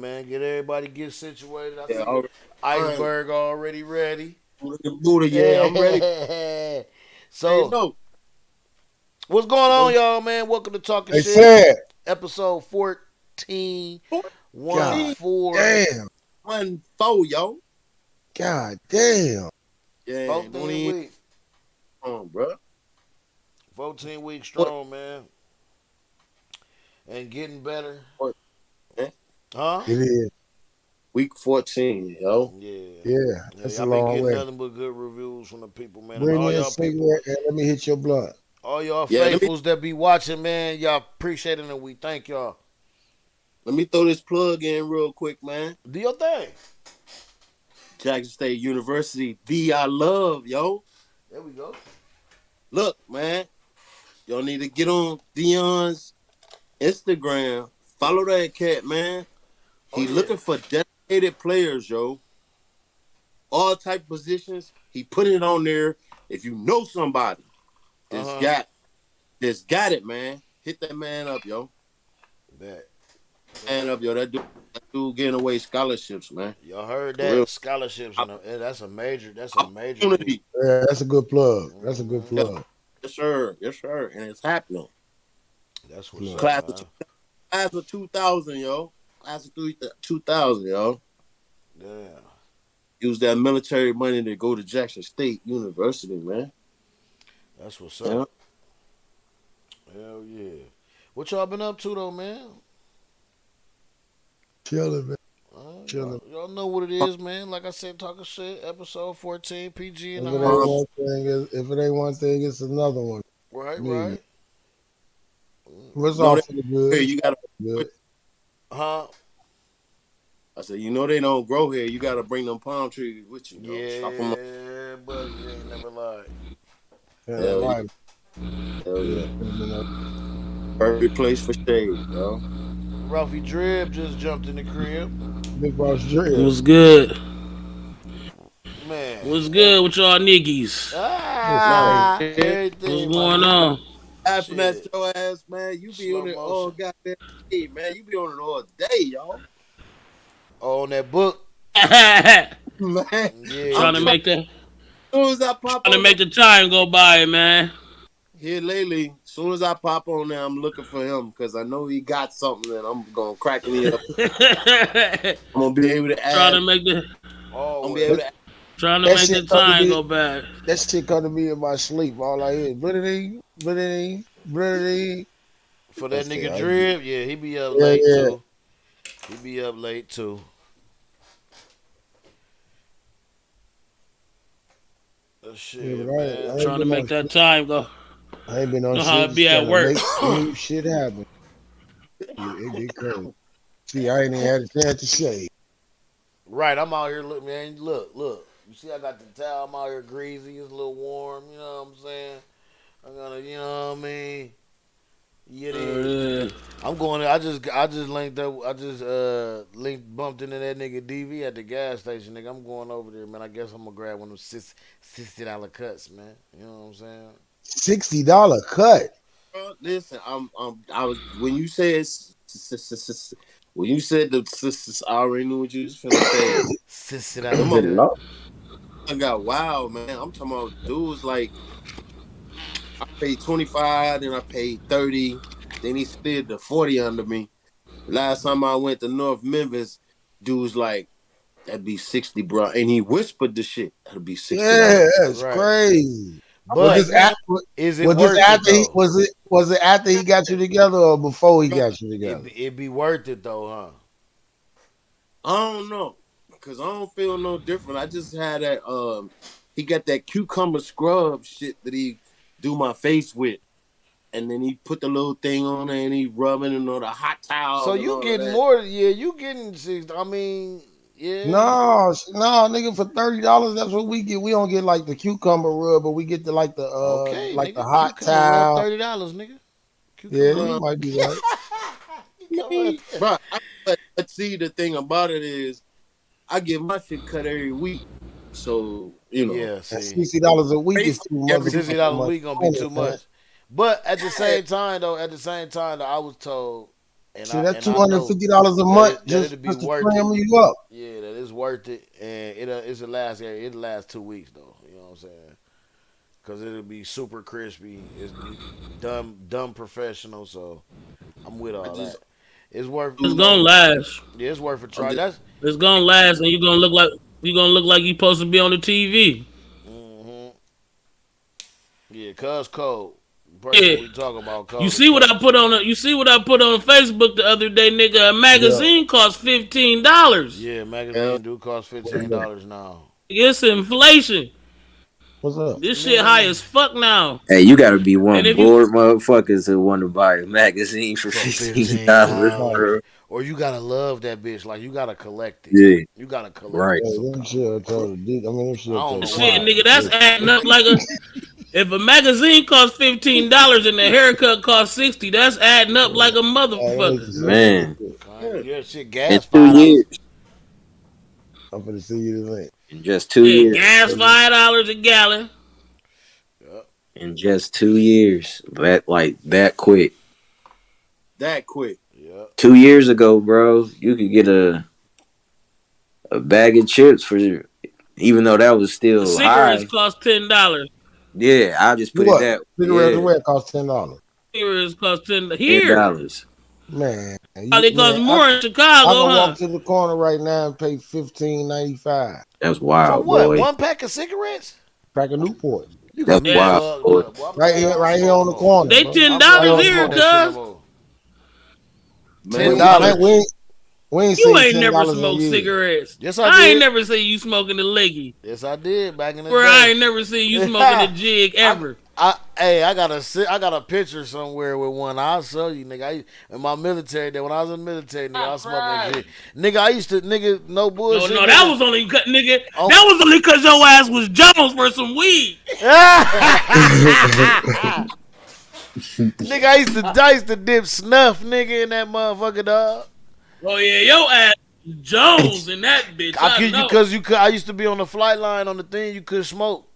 man. Get situated. I Yeah, see all right. iceberg already ready. Buddha, yeah, I'm ready. Hey, So, no, what's going on, go y'all, man? Welcome to Talking They Shit, said, episode 14, 1 God 4. damn, 1-4, yo. God damn. Yeah, don't 14 even weeks. bro. 14 weeks What? strong, man. And getting better. What? Eh? Huh? It is. Week 14, yo. Yeah. Yeah, that's Yeah, a I've been long getting way. nothing but good reviews from the people, man. And Bring me a cigarette and let me hit your blunt. all y'all Yeah, faithfuls that be watching, man, y'all appreciate it and we thank y'all. let me throw this plug in real quick, man. Do your thing. Jackson State University, the I love, yo. There we go. Look, man, y'all need to get on Dion's Instagram. Follow that cat, man. Oh He yeah. looking for dedicated players, yo. All type positions. He put it on there. If you know somebody Uh that's huh. got it, man, hit that man up, yo. Bet. Man Bet. up, yo. That dude getting away scholarships, man. Y'all heard For real. that scholarships and that's a major key. Opportunity. Yeah, that's a good plug. That's a good Hmm. Yeah. plug. Yes, sir. Yes, sir. And it's happening. That's what's Plug. up, Class of man. class of 2000, yo. Class of 2000, yo. Damn. Use that military money to go to Jackson State University, man. That's what's Yeah. up. Hell yeah. What y'all been up to though, man? Chilling, man. Y'all, Chilling. y'all know what it is, man. Like I said, talking shit. Episode 14, PG in If the it ain't Um, house. one thing, if it ain't one thing, it's another one. Right, Me. right. What's you know off they for the good? here, It's you off gotta for the good. Huh? I said, you know they don't grow here. You gotta bring them palm trees with you, yo. Chop them up. Yeah, buddy, you ain't never lied. Yeah, Hell yeah. right. Hell Yeah, yeah. you Perfect place for shade, yo. Ralphie Drib just jumped in the crib. Big Boss Drill. What's good? Man. What's good with y'all niggas? What's crazy? Man, What's Everything, my going nigga. on? laughing at Shit. your ass, man. You be Slow on it all motion. goddamn day, man. You be on it all day, y'all. Oh, on that book. trying Man, I'm Yeah. trying. to make the As soon as I pop trying to on the make the time go by, man. here lately, as soon as I pop on there, I'm looking for him because I know he got something that I'm gonna crack me up. I'm gonna be able to trying to add. make the I'm gonna be able That, Always. to add. trying to that make shit the come to time me. go by. That shit come to me in my sleep. All I hear is bleeding, bleeding, bleeding. For I that say, nigga I get Drib, yeah, he be up yeah, late yeah. too. He be up late too. Yeah, but Shit, man. I ain't Trying to been on make that shit. time go. I ain't been on Know how shit. it be Just at trying to work. make new shit happen. It get crazy. See, I ain't even had a chance to shave. Right, I'm out here. Look, man. Look. You see, I got the towel. I'm out here greasy. It's a little warm. You know what I'm saying? I'm gonna, you know what I mean? Yeah, then. Yeah. I'm going. I just linked up. I just bumped into that nigga DV at the gas station. Nigga, I'm going over there, man. I guess I'm gonna grab one of them $60 cuts, man. You know what I'm saying? $60 cut. Listen, I was when you said when you said I already knew what you was finna say. $60 Them Is it cut. enough? I got wild, man. I'm talking about dudes like I paid 25, then I paid 30, then he slid to 40 under me. Last time I went to North Memphis, dudes like that'd be 60, bro. And he whispered the shit. That'd be Yeah, $60. that's Right. crazy. I'm Was like, But this man, after? is it Was this worth it after he though? was it after he got you together or before he got you It together? it be worth it though, huh? I don't know. Cause I don't feel no different. I just had that he got that cucumber scrub shit that he do my face with. And then he put the little thing on there and he rubbing and all the hot So towel and you all of getting that. more? Yeah, you getting six. I mean, yeah. No, no, nigga, for $30, that's what we get. We don't get like the cucumber rub, but we get the Okay, like the nigga. hot Cucumber rub towel. $30, nigga. Yeah, Cucumber you Uh, rub. might be right. Cucumber. but but see the thing about it is I get my shit cut every week. So, Yeah, And see, $60 a week pay is for too everything. motherfucking $60 a much week gonna be money, too man. much. But at the Yeah, same time, though, I was told See, that two I hundred know fifty dollars a that month that it'll be just to worth trim it. you up. Yeah, that is worth it, and it'll last 2 weeks though. You know what I'm saying? Cause it'll be super crispy. It's dumb professional. So I'm with I all just that. It's worth It's do gonna last. yeah, it's worth a I'm try. just That's It's gonna last, and you're gonna look like you supposed to be on the TV. hmm yeah, cuz cold. The person Yeah. we talking about You cold as see what I fuck. put on? You see what I put on Facebook the other day, nigga? A Yeah. magazine costs $15. Yeah, hell magazine do cost What's fifteen up? dollars now. It's inflation. What's up? This shit high Man, as fuck now. Hey, you gotta be And one if you bored motherfuckers who want to buy a magazine for for Yeah, $15, no. $15, bro. or you gotta love that bitch. Like you gotta collect it. Yeah, You gotta collect right. it Hey, some them kind of shit way. are total dick. I mean, them I shit don't total know shit, why. nigga, bullshit. that's adding up like a. If a magazine costs $15 and the haircut costs 60, that's adding up like a I don't need to motherfucker. see that Man, shit. Kinda. Yeah, shit. in Gas two $5. years, I'm finna see you the link. in just two Yeah, years, gas baby. $5 a gallon. Yep. In just 2 years, that like that quick. that quick. Yep. 2 years ago, bro, you could get a bag of chips for, even though that was still Cigarettes high. cost $10. Yeah, I'll just put it What? that. Cigarettes Yeah, and what cost $10? Cigarettes cost $10 ten here. dollars. Man, Probably cost I more in I Chicago, can huh? walk to the corner right now and pay 15.95. That's For wild, what? boy. One pack of cigarettes? Pack of Newport. You got That's me wild, Yes. fucked boy. up. Well, I'm glad I don't Right here smoke on no the more. corner, They bro. ten I'm glad I Right dollars on don't the here, smoke corner. that shit no cuz. more. Man, ten We, I look, ain't, dollars. we ain't You seen ain't never $10 in smoked years. cigarettes. Yes, I I ain't did. never seen you smoking a leggy. Yes, I did back in the Where I day. ain't never seen you smoking a jig ever. Hey, I got a picture somewhere with one. I'll show you, nigga. In my military day, when I was in the military, nigga, I was smoking a G. Nigga, I used to, nigga, no No, bullshit, no, that nigga. was only nigga. Oh. That was only cause your ass was Jones for some weed. Nigga, I used to dip snuff, nigga, in that motherfucker, dog. Oh yeah, your ass was Jones in that bitch. I I kid you, know. cause you could. I used to be on the flight line on the thing. You could smoke.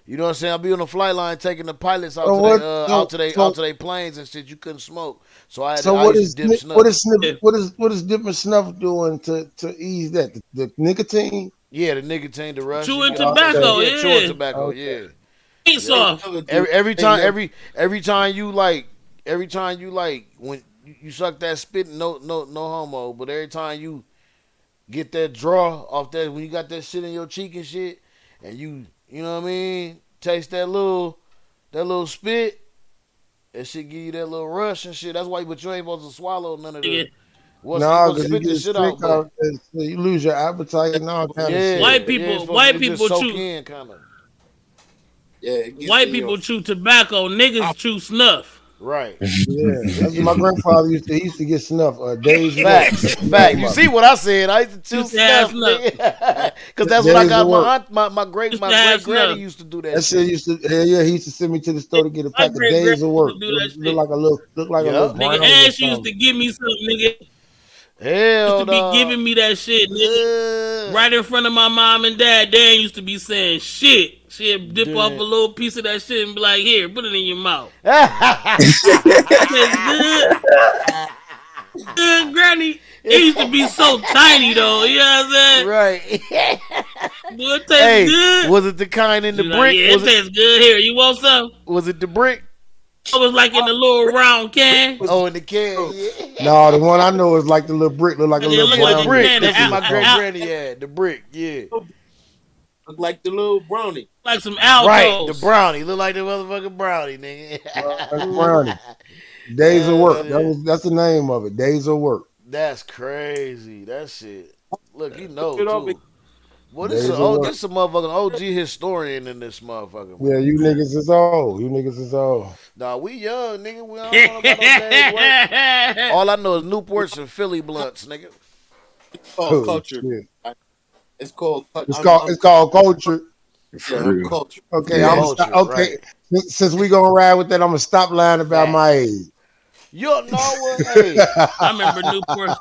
You know what I'm saying? I'll be on the flight line taking the pilots so what? out to they planes and shit. You couldn't smoke, so So I what used to is dip snuff. Yeah. what is different snuff doing to ease that the nicotine? Yeah, the nicotine, the rush. You Chewing get off that Okay, shit. tobacco, Yeah, chewing yeah. tobacco. okay. Yeah, Ain't yep. ain't soft. never do, Every ain't time, never. every time you like, when you suck that spit, no homo. But every time you get that draw off that, when you got that shit in your cheek and shit, and you know what I mean, taste that little spit. That shit give you that little rush and shit. That's why, but you ain't supposed to swallow none of the. Nigga. What's you No, supposed to because you spit the get shit sick out, but out, you lose your appetite and all kind of shit. White yeah, yeah, people, it's supposed to white it just people soak chew, in kind of. Yeah, it gets white in your. people chew tobacco. Niggas chew snuff. Right. Yeah, that's what my grandfather he used to get snuff days of work. Facts, That's the fact. name You of see what I said? I used to chew Used to have snuff, snuff. nigga, because it. that's what I Days of got. work. Used My to have great granny snuff. used to do that That shit shit. used to yeah, he used to send me to the store to get a My pack of great days grandpa of used work. to do that Look shit. like a little Yup. Nigga, brownie or Ash used to something. give me some. Nigga used Hell to be no. giving me that shit, nigga. Right in front of my mom and dad. Dad used to be saying shit. She'd dip off a Dude. little piece of that shit and be like, "Here, put it in your mouth." Right. Tastes good, good, Granny. It used to be so tiny though. You know what I'm saying? Boy, it tastes Hey, good. was it the kind in the She's like, brick? "Yeah, it tastes good. Here, you want some?" Was it the brick? It was like in a little round can. Was Oh, in the can, bro, yeah. No, the one I know is like the little brick, look like a Like it little looked Yeah, the like a brownie or brick. can of That's what cookie or my out, great something. out, granny had. The brick, yeah. look like the little brownie. like some Right, the Altos. brownie. Look like the motherfucking brownie, nigga. Like Mhm. brownie. Days of work. Yeah. That's the name of it. Days of work. That's crazy. That shit. Look, you Look know it up. too. Well, Days of work. this a motherfucking OG historian in this motherfucker, Yeah, man. you niggas is old. You niggas is old. Nah, we young, nigga. We don't know about no days work. All I know is Newports and Philly blunts, nigga. It's called Oh culture. shit. It's called. It's called culture. For Yeah, I'm real. culture. Okay, Yeah. Right. Since we gonna ride with that, I'm gonna stop lying about my Facts. age. You don't know what? Hey, I remember Newport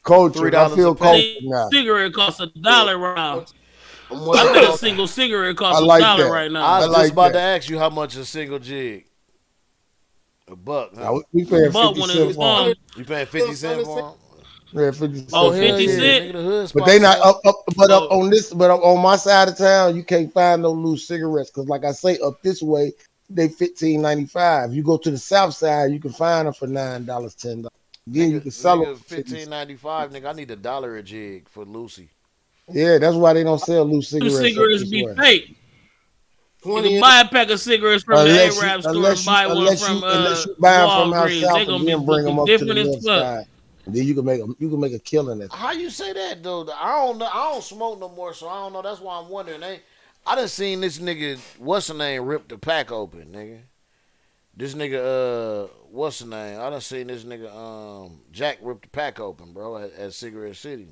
Cultured. I $3 a feel pack. cultured now. cigarette costs Yeah, $1 now. I'm I one of bet a those. single cigarette I costs like $1 that. right I now. I was just like about to that. ask you how much a single jig. A buck, huh? We A paying buck 50 one cent is It's for 'em. hundred, You paying 50 cent cent. for 'em? Yeah, 50 Oh, Oh cent for hell 50 yeah, cigarettes. cent. nigga, the hood But they spots not sell 'em. up Oh, on this, but up on my side of town, you can't find no loose cigarettes. Cause like I say, up this way, they 15.95. You go to the south side, you can find them for $9, $10. Then you Nigga, can sell them nigga, for 50 cents. 15.95. Nigga, I need $1 a jig for Lucy. Yeah, that's why they don't sell loose them cigarettes up cigarettes this be way. fake. You 20 can in buy a pack of cigarettes from the Arab store and buy one from Unless you buy them from out Walgreens. They south and gonna be then bring them looking up to the different as north fuck. side. And then you can make a killing at How you say that though? I don't know. I don't smoke no more, so I don't know. That's why I'm wondering. I done seen this nigga, what's the name, rip the pack open, nigga. This nigga, what's the name? I done seen this nigga, Jack rip the pack open, bro, at Cigarette City.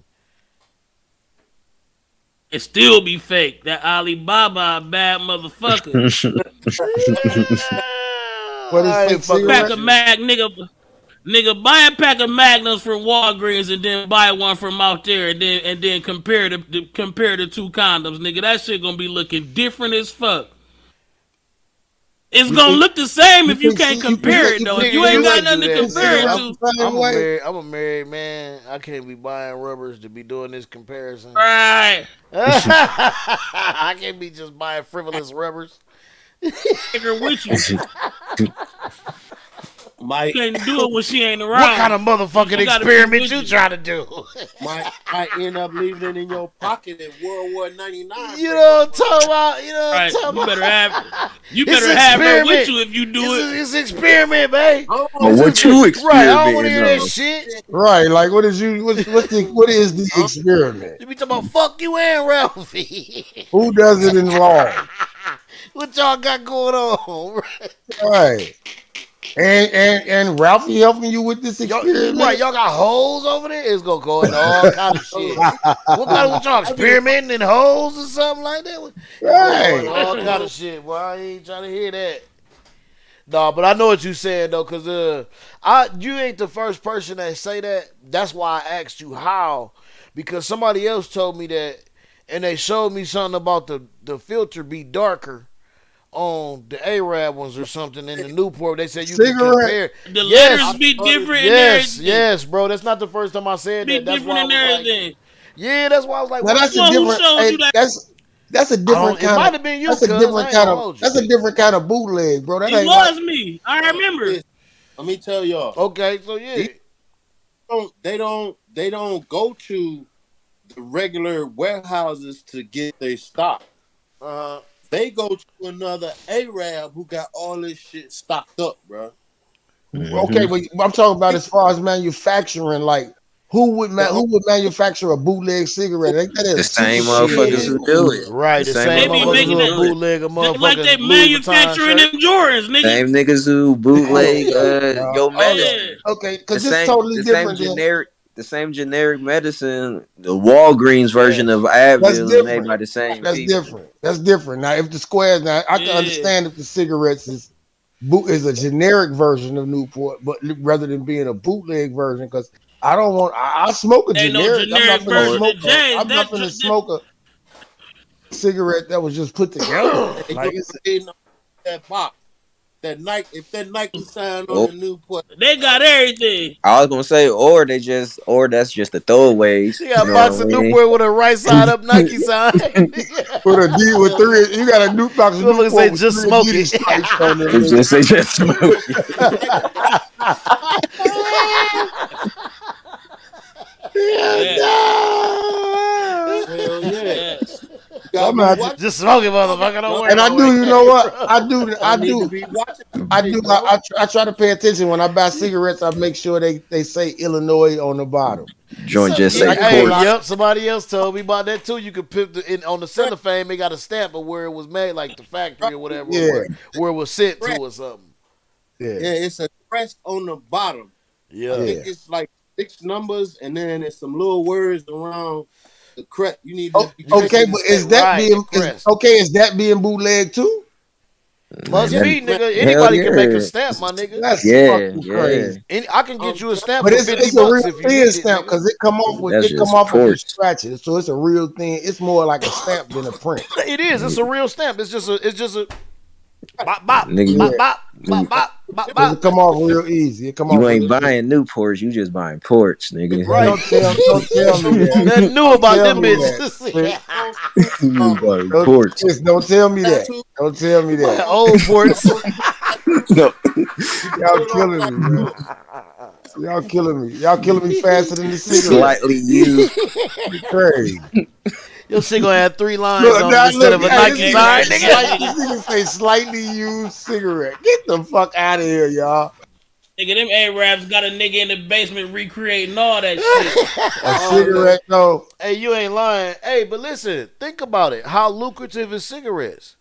It still be fake. That Alibaba a bad motherfucker. what is I fake ain't fucking Pack with cigarette? of you. Mag nigga buy a pack of Magnums from Walgreens and then buy one from out there and then compare the two condoms, nigga. That shit gonna be looking different as fuck. It's You gonna think look the same you if you think can't see you think compare it though. If Nigga, you you ain't got wouldn't nothing do to that, compare it nigga. to, same way? I'm a married man. I can't be buying rubbers to be doing this comparison. right? I can't be just buying frivolous rubbers. Take her with you. might Can't do it when she ain't What kind around. of motherfucking She gotta be experiment with you you. trying to do? might end up leaving it in your pocket at World War 99 You break know what off I'm one talking day. about? You know Right. what I'm talking about? You It's better an have her with experiment. you if you do it. It's an experiment, babe. Hold But on, what wait a you minute. Right, I don't want to experimenting hear that on? shit. Right. Like what is the Huh? experiment? You be talking about fuck you and Ralphie. Who does it involve? What y'all got going on? Right. And Ralphie helping you with this Y'all, right, experiment? y'all got holes over there? It's gonna go into all kind of Hold shit. on. What kind of what y'all I be experimenting in holes or something like that? It's gonna go into Right. all kind of shit. Boy, I ain't trying to hear that. No, but I know what you saying though, cause you ain't the first person that say that. That's why I asked you how, because somebody else told me that, and they showed me something about the filter be darker on the Arab ones or something in the Newport. They said you can Cigarette. compare. The letters Yes, I be started different and yes, everything. yes, bro. That's not the first time I said Be that. That's why different I and was like, everything. yeah, that's why I was like, Now what that's is a it? Well, who different showed you that? that's a I don't. different It kind might of have been you, cuz I ain't gonna hold you. that's a different kind of bootleg, bro. That It ain't like was me. I no, remember. let me tell y'all. Okay, so yeah. These they don't go to the regular warehouses to get their stock. Uh, They go to another Arab who got all this shit stocked up, bro. Hmm. okay, but I'm talking about as far as manufacturing, like The who would manufacture a bootleg cigarette? Ain't that a The same super motherfuckers shit. who super do it. right, The the same same They be motherfuckers motherfuckers who making who a that do it. bootleg a just like they motherfucking Louis Vuitton manufacturing shirt. them Jordans, nigga. Same niggas who Hold bootleg your okay, Yeah. medicine. okay, The because this same totally the same different. Then generic the same generic medicine, the Walgreens version of Yes. that's Advil is made different. by the same That's people. different. That's different. Now, if the squares, now I can Yeah. understand if the cigarettes is a generic version of Newport, but rather than being a bootleg version, because I smoke a Ain't no generic. I'm not generic gonna Or version smoke of a J's. I'm not gonna smoke a cigarette that was just put together. on, and Like you're it's reading on that box. That Nike, if that Nike sign on or the Newport, they got everything. I was gonna say, or that's just the throwaways. He got You a know box of what I mean? Newport with a right side up Nike sign. with a D with yeah, three. You got a new box of Motherfucker say Newport with just three smoke Adidas it. stripes on It it. just they just smoke it. that Nike box, Yeah, Yes. no. hell yeah, Yes. you So gotta I'm be gonna have to, watching. Just smoke it, Y'all got motherfucker. Don't y'all, worry and I about where do. it You know came what? from. I y'all need to do. be watching I today, do. bro. I try to pay attention when I buy cigarettes. I make sure they say Illinois on the bottom. Joint just Yeah, Yeah, say I can get a hey, lot. porch. yep. Somebody else told me about that too. You could put on the Right, cellophane. They got a stamp of where it was made, like the factory right. or whatever, or Yeah, where it was sent to Crest. or something. yeah, Yeah, it's a crest on the bottom. I Yeah. think yeah. it's like 6 numbers, and then there's some little words around the crest. You need Oh, to be You just checking. okay, need to but stay is that right. The being crest is that being bootleg too? Man, must Yeah, that, be, man. nigga. hell Anybody can make a yeah. stamp, my nigga. That's Yeah, fucking yeah. crazy. I can get I'm you a telling stamp But for 50 it's a real bucks if you thin need it, stamp nigga. because That's it come just off when you porch. scratch it. So it's a real thin. It's more like a stamp than a print. It is. It's a real stamp. It's just a. Bop bop Nigga, bop Yeah. bop bop bop bop Cause it bop. come off real easy. It come off you real ain't easy. buying Newports, you just buying ports, nigga. Man, Right. don't tell me that. Nothing new Don't about tell them me that. bitches. You just buying Don't, ports. sis, don't tell me that. tattoo. Don't tell me You buying that. old ports. No. You can Y'all put it on killing black me, man. too. Y'all killing me. Y'all killing me faster than the cigarette. Slightly used. You crazy. Your shit gonna have 3 lines Look, on it now instead look, of a hey, Nike this sign, nigga, nigga. this nigga say slightly used cigarette. Get the fuck out of here, y'all. Nigga, them Arabs got a nigga in the basement recreating all that shit. A Oh man, cigarette though. Hey, you ain't lying. Hey, but listen, think about it. How lucrative is cigarettes?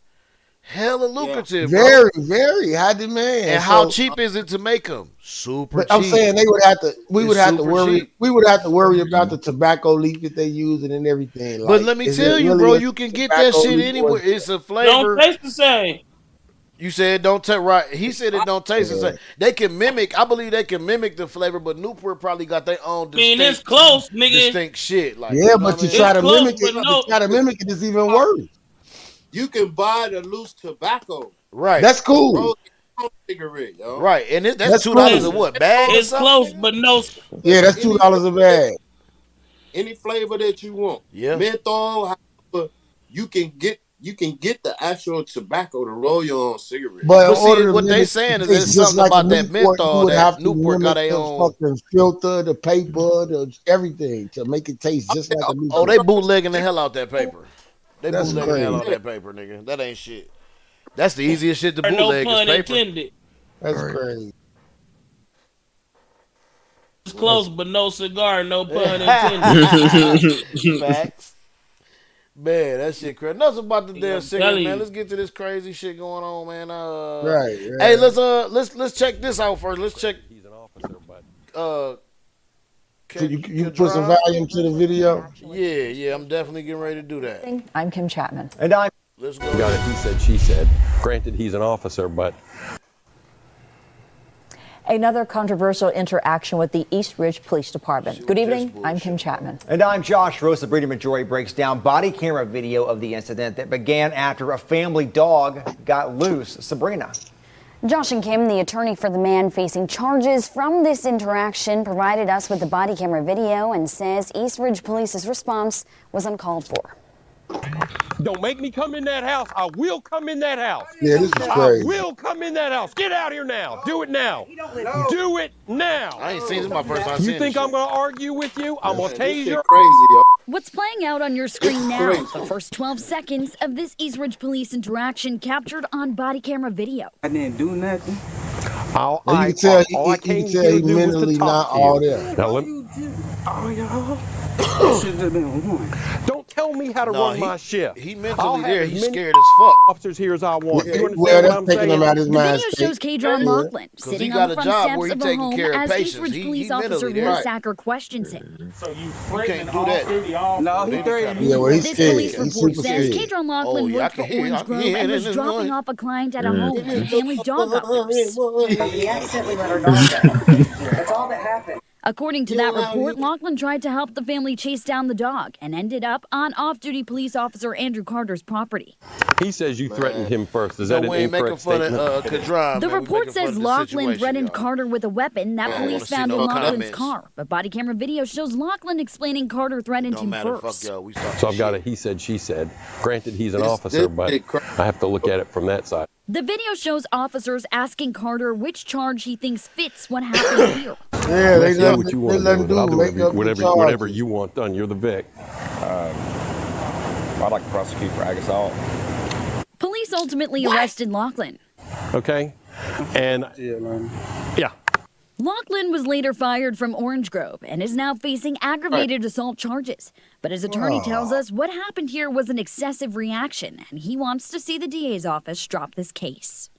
Hella yeah. lucrative, bro. Very, very high demand. And how So, cheap is it to make them? Super but I'm cheap. saying they would have to. We It's would have to super worry. cheap. We would have to worry about the tobacco leaf that they using and everything. But Like, let me is it tell you, really bro, a you can get that tobacco shit leaf or? anywhere. It's a Don't flavor. taste the same. You said don't taste right. He said it don't taste the Yeah. same. They can mimic. I believe they can mimic the flavor, but Newport probably got their own I mean, it's distinct, close, nigga. distinct shit. Like Yeah, you know but what I to mean? try It's to close, mimic it, but to no. try to mimic it is even worse. You can buy the loose tobacco, Right, That's cool. roll your own cigarette, yo. right. And that's That's $2 a cool. Listen, what bag or it's something, close, nigga? but no. Yeah, that's Any $2 a flavor, bag. any flavor that you want, Yeah. menthol, however, you can get the actual tobacco to roll your own cigarette. But in But see, order to what they mimic saying the is there's taste, just something like a about that Newport, you menthol would that have to Newport got mimic their the own. fucking filter, the paper, the everything to make it taste just like a Oh, Newport. they bootlegging the hell out that paper. They That's bootlegging the hell crazy. out that paper, nigga. That ain't shit. That's the easiest shit to Or no bootleg is pun paper. intended. That's Right. crazy. It's That's close, but no cigar. No pun intended. Facts. Man, that shit crazy. Nothing about the damn I'm cigarette, telling man. you. Let's get to this crazy shit going on, man. right. Hey, Yeah. let's check this out first. Let's check uh You put some Kadron. volume to the video. Yeah, I'm definitely getting ready to do that. I'm Kim Chapman. And I Let's go. got it. He said, she said. Granted, he's an officer, but Another controversial interaction with the East Ridge Police Department. Good evening. I'm Kim Chapman. And I'm Josh Rose. The Brady Majority breaks down body camera video of the incident that began after a family dog got loose. Sabrina. Josh and Kim, the attorney for the man facing charges from this interaction, provided us with the body camera video and says East Ridge Police's response was uncalled for. Don't make me come in that house. I will come in that house. Yeah, this is I crazy. will come in that house. Get out here now. Do it now. Do it now. I ain't seen this. Is my first time You seeing think this I'm shit. going to argue with you? I'm going Man, to this tase shit your crazy, yo. What's playing out on your screen now? Crazy. The first 12 seconds of this East Ridge Police interaction captured on body camera video. I didn't do nothing. all And I, you can tell all I you came can tell here he to do was to mentally not talk to all you. there. Now, let, Oh, yeah. That should have been one. don't tell me how to No, run my shift. he I'll mentally have there. as He's many scared as fuck. officers here as I want. You Well, understand what that's I'm taking saying? him out his The mind video state. shows Kadron Yeah. Laughlin Cause sitting he on got the a front job steps where he of a taking home care of as East patients. Ridge He Police Officer mentally there. Sacker questions him. So you You can't do that. No, he threatened me. Yeah, well, he's This scared. police He's report super says scared. Kadron Oh Laughlin yeah, I worked can for hear. Orange Grove and was dropping off a client at a home when the family's dog got loose. He accidentally let our dog go. That's all that happened. According to that report, Laughlin tried to help the family chase down the dog and ended up on off-duty police officer Andrew Carter's property. He says you threatened him first. Is No, that an we ain't making incorrect fun statement? of Kadron. The man. We report making fun says of the Laughlin situation, threatened y'all. Carter with a weapon that I don't police wanna see found no in Laughlin's comments. car. But body camera video shows Laughlin explaining Carter threatened Don't him matter. Fuck first. y'all. We talking So I've got a shit. he said, she said. Granted, he's an This officer, but shit crazy. I have to look at it from that side. The video shows officers asking Carter which charge he thinks fits what happened here. Yeah, they Let's do let what you they want to let do him with it. I'll do do make up the whatever charges. you want done. You're the Vic. I'd like to prosecute for ag assault. Police ultimately arrested Laughlin. Okay? And yeah. Laughlin was later fired from Orange Grove and is now facing aggravated assault charges. But his attorney tells us what happened here was an excessive reaction, and he wants to see the DA's office drop this case.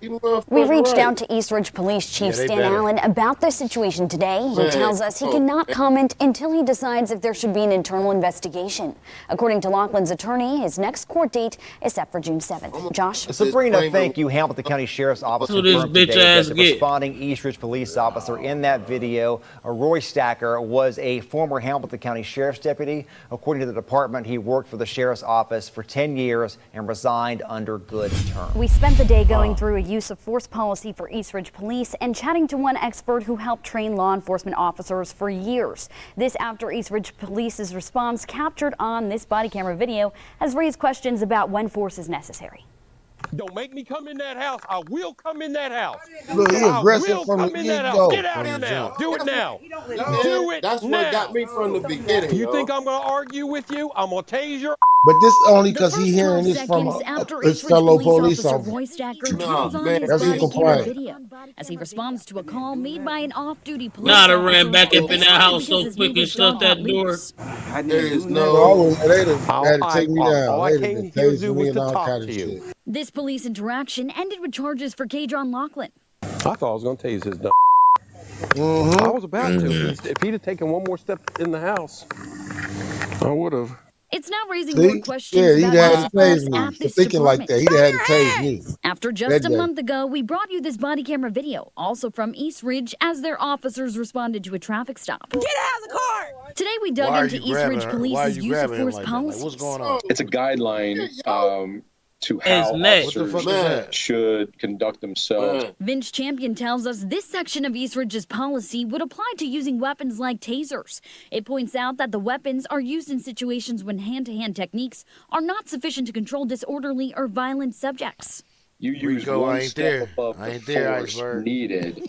We reached out to East Ridge Police Chief they Stan better. Allen about the situation today. He Man, tells us he cannot comment until he decides if there should be an internal investigation. According to Laughlin's attorney, his next court date is set for June 7th. Josh? Sabrina, thank you. Hamilton County Sheriff's Office Who this confirmed bitch today ass that the get? responding East Ridge police officer in that video, Roy Stacker, was a former Hamilton County Sheriff's deputy. According to the department, he worked for the Sheriff's Office for 10 years and resigned under good terms. We spent the day going through a use of force policy for East Ridge Police and chatting to one expert who helped train law enforcement officers for years. This after East Ridge Police's response captured on this body camera video has raised questions about when force is necessary. Don't make me come in that house. I will come in that house. Look, he I aggressive will from the come in that get house. go. Get out here now. Do it now. Do it That's now. what got me from the beginning. You think I'm going to argue with you? I'm going to tase your. But this only The because he first hearing 12 this from seconds after his East Ridge fellow police police officer officer. Roy Stacker Nah, turns on man. his That's his body camera complaint. video as he responds to a call made by an off-duty police Nah, I officer. ran back up in that house so because his quick and neighbor's shut dog that got door. loose. There is No, I no. wouldn't. They had to take me down. All I They came had to here to tase do me was and to all talk kind to of you. shit. This police interaction ended with charges for K'Jon Laughlin. I thought I was going to tase his dumb. Mm-hmm. I was about to. If he'd have taken one more step in the house, I would have. It's now raising more See? questions Yeah, he'd about have use to of tase force me at for this thinking like department. that. He'd have had to tase me. After that just a day. month ago, we brought you this body camera video, also from East Ridge, as their officers responded to a traffic stop. Get out of the car! Today we dug Why are into you East grabbing Ridge her? Why are Police's you use of grabbing him force like that? Like, policies. what's going on? It's a guideline to His how neck. What the fuck officers is that? should conduct themselves. Vince Champion tells us this section of East Ridge's policy would apply to using weapons like tasers. It points out that the weapons are used in situations when hand-to-hand techniques are not sufficient to control disorderly or violent subjects. You use Rico, I one ain't step there. above I the ain't there, force Iceberg. needed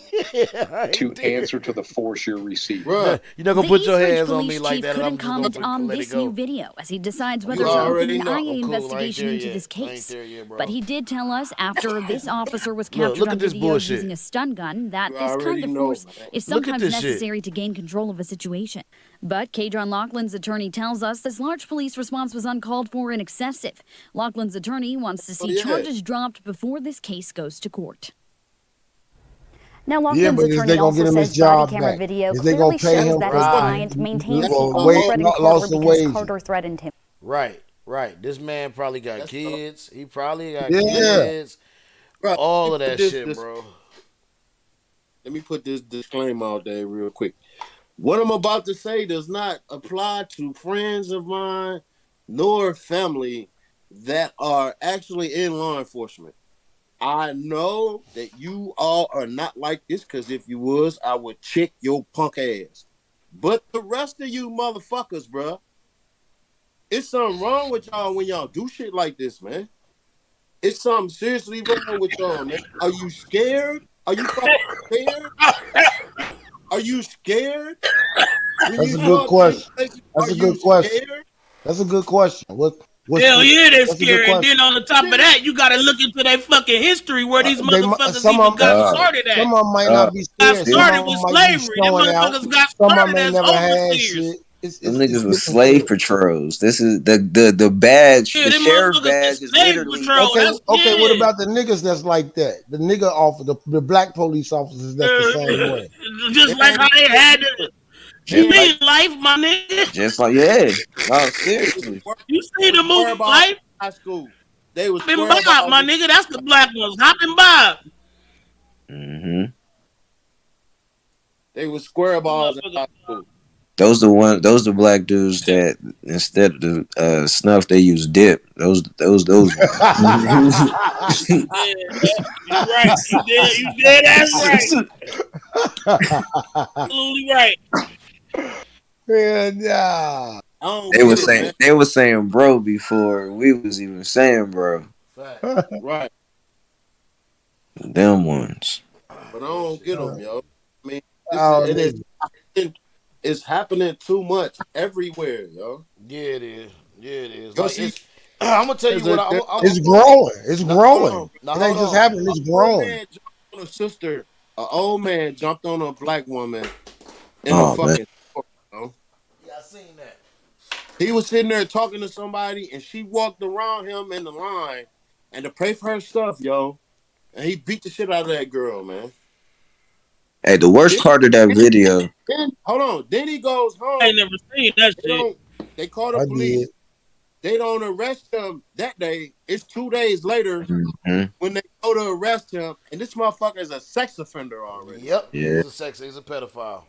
I to ain't there. answer to the force you're receiving. Bruh, You're not gonna The put East your Ridge hands on Police me like Chief that, and I'm couldn't just gonna comment on let it this go. new video as he decides whether You to already open an know. IA I'm cool. I ain't investigation there into yet. this I ain't case. there yet, bro. But he did tell us after this officer was Look captured at on this video bullshit. using a stun gun that You this kind already of know, force man. is Look at sometimes this shit. necessary to gain control of a situation. But K'Jon Laughlin's attorney tells us this large police response was uncalled for and excessive. Laughlin's attorney wants to see yeah. charges dropped before this case goes to court. Now, Yeah, Laughlin's but is attorney they gonna also get him his says body job camera back? video Is they clearly gonna pay shows him that for his Right. client maintains That's the what wait, threat in lost Carter the because wages? Carter threatened him. Right, right. This man probably got That's kids. He probably got Yeah. kids. Bruh, All let of me that put shit, this- bro. Let me put this disclaimer out there real quick. What I'm about to say does not apply to friends of mine nor family that are actually in law enforcement. I know that you all are not like this, because if you was, I would check your punk ass. But the rest of you motherfuckers, bruh, it's something wrong with y'all when y'all do shit like this, man. It's something seriously wrong with y'all, man. Are you scared? Are you fucking scared? Are you scared? When That's you a show good up to question. these places, That's are a good you question. scared? That's a good question. What's Hell yeah, they're that's a good scared. And question. then on the top of that, you gotta look into their fucking history where these motherfuckers Some even of got them, started at. some of them might not be Got scared. Some of started them with might be slavery. Them showing out. motherfuckers got Some of them started ain't as never had overseers. shit. It's Them niggas was different slave shit. patrols. This is the badge. Yeah, The them sheriff motherfuckers badge is is slave literally. patrol. Okay, That's okay. What yeah. about the niggas that's like that? The nigga off the black police officers that's the same way. Just like how they had to. Just You like, see life, my nigga. yeah. No, They was seriously. square, You see the square movie balls Life? in high school. They was Hop and square Bob, balls my in nigga. That's the black ones. Hop and Bob. hmm They was square balls in Motherfuckers. high school. Those the black dudes that instead of the snuff they use dip. Those ones. Yeah, you right. You dead ass right. Absolutely right. Yeah, nah. I don't They get was it, man. saying bro before we was even saying bro. Right. Them ones. But I don't get them, yo. I mean, it's happening too much everywhere, yo. Yeah, it is. Yeah, it is. Yo, Like see, it's. I'm gonna tell you what. It's growing. It's Now, growing. hold on. Now, It ain't hold just on. happening. It's Old growing. man jumped on a sister. An old man jumped on a black woman in a Oh man. fucking store, yo. Yeah, I seen that. He was sitting there talking to somebody, and she walked around him in the line and to pray for her stuff, yo. and he beat the shit out of that girl, man. Hey, the worst Then, part of that video. then hold on. Then he goes I ain't home. never seen that They shit. don't. They call the I did. police. They don't arrest him that day. It's 2 days later Mhm. when they go to arrest him, and this motherfucker is a sex offender already. Yep, Yeah. he's a pedophile.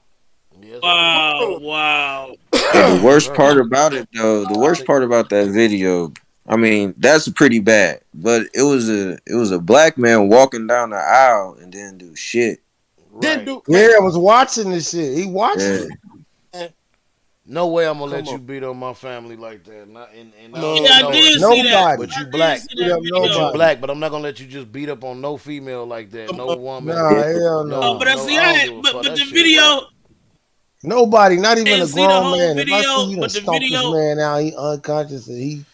Yes, sir. Wow, wow. Hey, the worst Sir. part about it though, the I worst think part about that video, I mean, that's pretty bad. But it was a black man walking down the aisle and didn't do shit. Didn't right. do Yeah, I was watching this shit. He watched Yeah. it. man, No way I'm gonna come let on. you beat on my family like that. Not, and I don't No, Yeah, even I know her. did see that. Nobody. But I you did black. see Beat that up But you video. nobody. black. But I'm not gonna let you just beat up on no female like that. come No on. woman. Nah, Yeah. hell Oh, No, but I no. no. see, I don't give a but fuck. but That the shit whack. video, Nobody, not even didn't a see the grown whole man. If I see video, you done but the stomp this video, man out, he unconscious, and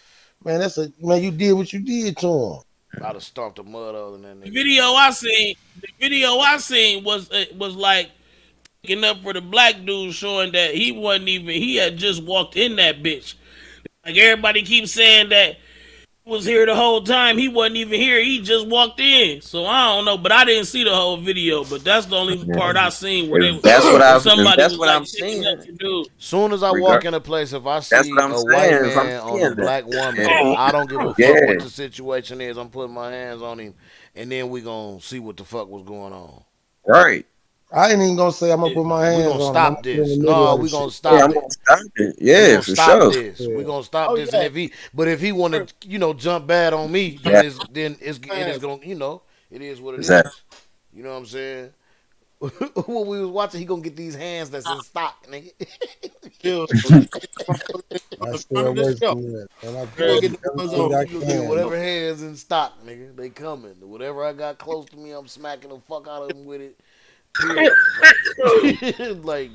man, man, you did what you did to him. I'd have stomped the mud out of that the nigga. video I seen, the video I seen was like picking up for the black dude, showing that he wasn't even. He had just walked in that bitch. Like everybody keeps saying that he was here the whole time. He wasn't even here. He just walked in. So I don't know, but I didn't see the whole video. But that's the only Yeah. part I seen If where if somebody that's was what like I'm picking up seeing, the dude. Soon as I walk regard in a place, if I that's what see I'm a white saying. If I'm man on a seeing that. black woman, Yeah. I don't give a fuck what Yeah. the situation is. I'm putting my hands on him, and then we gonna see what the fuck was going on. Right. I ain't even gonna say I'm gonna It, put my We hands gonna on him. I'm stop gonna get in this. the middle No, of the we gonna shit. Yeah, stop I'm it. gonna stop it. We Yeah, gonna for stop sure. this. We Yeah. gonna stop Oh this. And yeah, if he want to, jump bad on me, Yeah, it is man. gonna, it is what it exactly. is. You know what I'm saying? When we was watching, he gonna get these hands that's in stock, nigga. Still, motherfucker on I the stay front of the away shelf. from that, and I He try Go to gonna get do the ones everything on. I he gonna get can. whatever hands in stock, nigga. They coming. Whatever I got close to me, I'm smacking the fuck out of him with it. Period. Like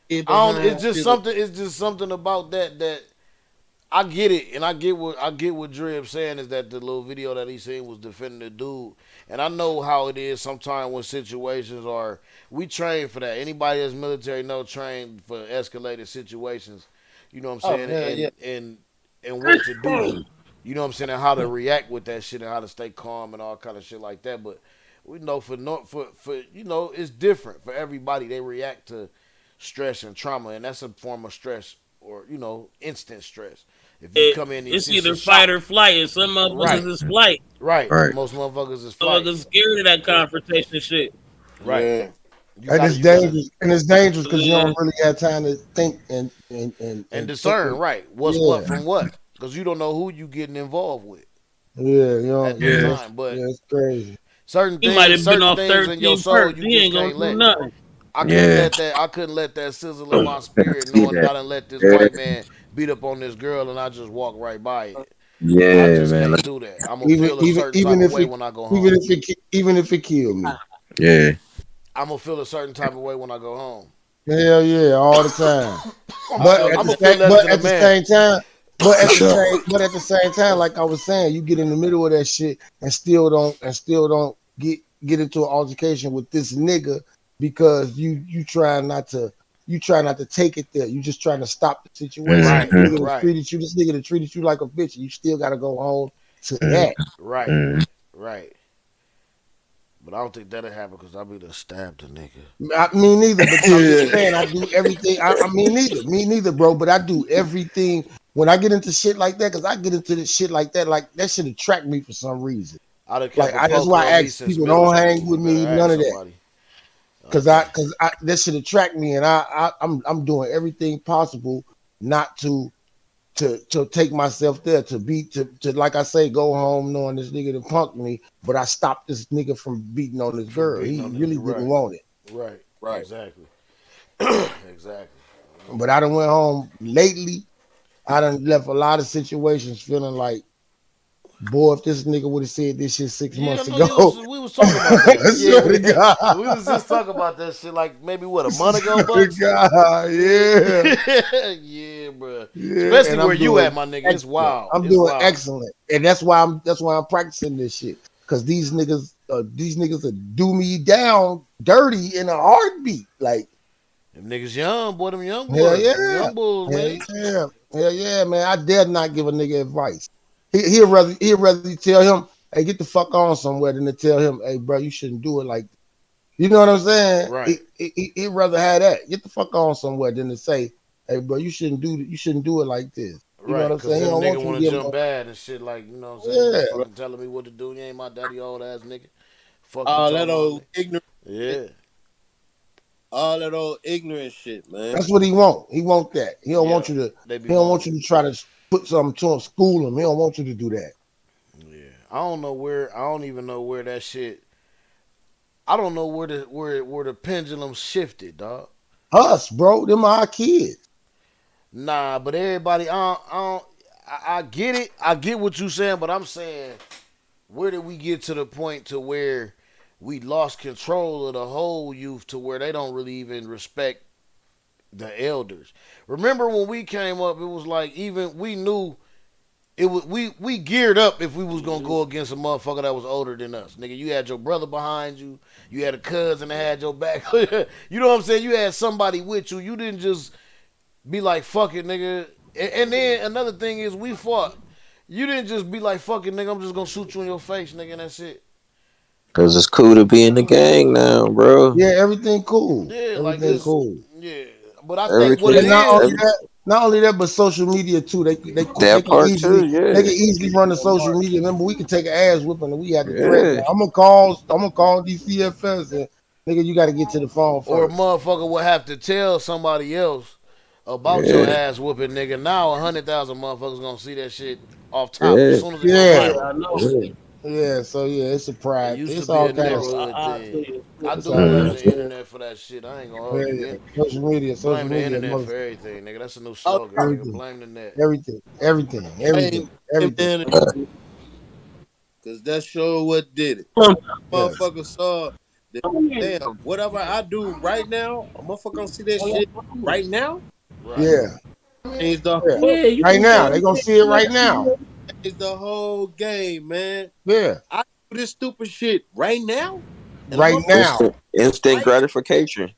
Get I don't. behind the It's just something about that I get it, and I get what Drib saying is that the little video that he seen was defending the dude, and I know how it is sometimes when situations are. We train for that. Anybody that's military know train for escalated situations. You know what I'm Oh saying, hell yeah. and what to do. You know what I'm saying, and how to react with that shit, and how to stay calm and all kind of shit like that. But we know for it's different for everybody. They react to stress and trauma, and that's a form of stress or instant stress. If you come in, it's it's a either fight or shock. flight, and some Right, motherfuckers is flight. right. Right. Most motherfuckers is flight. Motherfuckers scared of that confrontation shit. Right. Yeah. You And gotta, it's you gotta, dangerous. And it's dangerous because you Uh, don't really have time to think and and think. discern. Right. What's Yeah, what from what? Because you don't know who you getting involved with yeah, you know, at that yeah, time. But it's crazy. he might have been certain off things in your 13 soul, perks. you He just ain't gonna can't do let. nothing. Yeah. I couldn't let that sizzle in my spirit, See knowing that that. I done let this Yeah. white man beat up on this girl, and I just walk right by it. I Yeah, just man. can't Like, do that. I'm gonna Even feel a even certain even type of if way it when I go even home. if it even if it killed me. yeah. I'm gonna feel a certain type of way when I go home. Hell yeah, all the time. But at I'm the gonna feel same less but than a at the man. same time, For sure. but at the same time, like I was saying, you get in the middle of that shit and still don't get into an altercation with this nigga because you try not to take it there. You just trying to stop the situation. Right, Mm-hmm. right, This nigga that treated you like a bitch. You still gotta go home to that. right, Mm-hmm. right. But I don't think that'll happen because I'll be the stab the nigga. Me neither, but I'm just saying I do everything. Me neither, bro. But I do everything when I get into shit like that because I get into this shit like that. Like that should attract me for some reason. I'd have kept Like a that's poker why on I me ask since people middle don't hang school. You with better me, ask none of that, somebody. because Okay. that should attract me, and I'm doing everything possible not to take myself there to like I say go home knowing this nigga that punked me, but I stopped this nigga from beating on this From girl. beating He on it. really didn't Right, want it. right, Right. exactly, exactly. But I done went home lately. I done left a lot of situations feeling like, boy, if this nigga would have said this shit six Yeah, I months know ago, you was. We was talking about that. I Yeah, swear to God, we was just talking about that shit like maybe what, a month ago, swear to Bucks. God, yeah, Yeah, bro. yeah, Especially and where I'm you doing at, my nigga. It's excellent. wild. I'm It's doing wild. excellent, and that's why I'm practicing this shit. Cause these niggas will do me down dirty in a heartbeat. Like Them niggas young, boy. Them young hell boys. Them yeah, young bulls, hell man. yeah, hell yeah, man. I dare not give a nigga advice. He'll rather you tell him, hey, get the fuck on somewhere than to tell him, hey, bro, you shouldn't do it like that. You know what I'm saying? Right. He'd rather have that. Get the fuck on somewhere than to say, hey, bro, you shouldn't do it like this. You know what Right, I'm cause saying? He them don't want nigga you to wanna give him jump no, bad and shit like, you know what I'm saying? You yeah. fucking telling me what to do. You ain't my daddy old ass nigga. Fuck you All that talking about, old nigga. ignorant shit. Yeah. All that old ignorant shit, man. That's what he want. He want that. He don't want Yeah. you to. They be He don't want wanting you it. to try to put something to him, school him. He don't want you to do that. Yeah. I don't even know where that shit I don't know where the pendulum shifted, dog. Us, bro, them are our kids. Nah, but everybody I get it. I get what you saying, but I'm saying where did we get to the point to where we lost control of the whole youth to where they don't really even respect the elders. Remember when we came up, it was like even we knew it was we geared up if we was gonna go against a motherfucker that was older than us. Nigga, you had your brother behind you, you had a cousin that had your back. You know what I'm saying? You had somebody with you. You didn't just be like fuck it, nigga. And then another thing is we fought. You didn't just be like fuck it, nigga. I'm just gonna shoot you in your face, nigga, and that's it. Cause it's cool to be in the gang now, bro. Yeah, everything cool. Yeah, like Everything it's cool. yeah. But I think what it And Everything, is, not only that, but social media too. They that can part too. easily run the social media. Remember, we could take an ass whipping and we had to threaten. Yeah, I'm gonna call DCFS and nigga, you got to get to the phone or a first. motherfucker will have to tell somebody else about your yeah, ass whooping, nigga. Now 100,000 motherfuckers gonna see that shit off top as yeah, soon as it go Yeah, Yeah, viral. I know. yeah. yeah. So yeah, it's a It pride. used to It's be all a kind of. neighborhood I thing. feel you. I It's do all kind blame of the shit. Mhm. internet for that shit. I ain't gonna Yeah, hold you. yeah. Social Blame the media, internet mother, for everything, nigga. That's a new I slogan, nigga. everything, Blame the net. everything, blame him, everything. man, because that sure what did it. Yes. Motherfucker saw that, damn, whatever I do right now, a motherfucker gonna see that shit right now. Right. Yeah. Change the Yeah. whole Yeah, you Right can now, tell. they gonna see it right now. change the whole game, man. Yeah. I do this stupid shit right now, and a Right motherfucker now. Instant right gratification.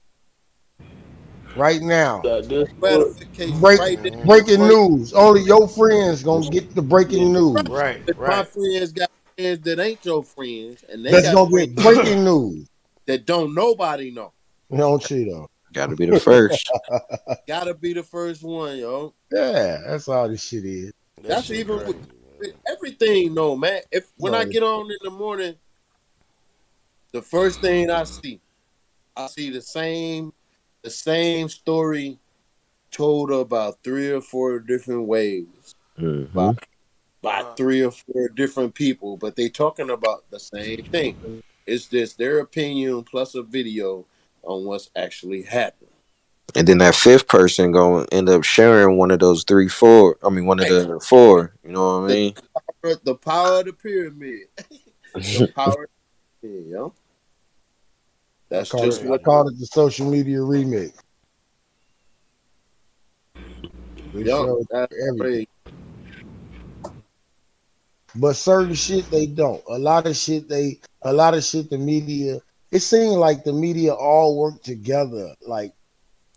Right now. This gratification Break right there. breaking Front. news. Only your friends gonna get the breaking Right. news. Right. My Right. friends got friends that ain't your friends, and they That's got gonna friends get breaking news. that don't nobody know. No Cheeto. Got to be the first. Gotta be the first one, yo. Yeah, that's all this shit is. That That's shit even crazy, with man. everything, though, man. If That's when I all this get on in the morning, the first thing I see the same story told about three or four different ways by Hmm. by three or four different people, but they talking about the same thing. It's just their opinion plus a video on what's actually happened. And then that fifth person going to end up sharing one of those three, four. I mean, one of Right. the four. You know what I mean? The power of the pyramid. The power of the pyramid, yo. I That's That's call it just I crazy, what call man. it the social media remix. They yo, show that's everything. crazy. But certain shit they don't. A lot of shit the media it seems like the media all work together.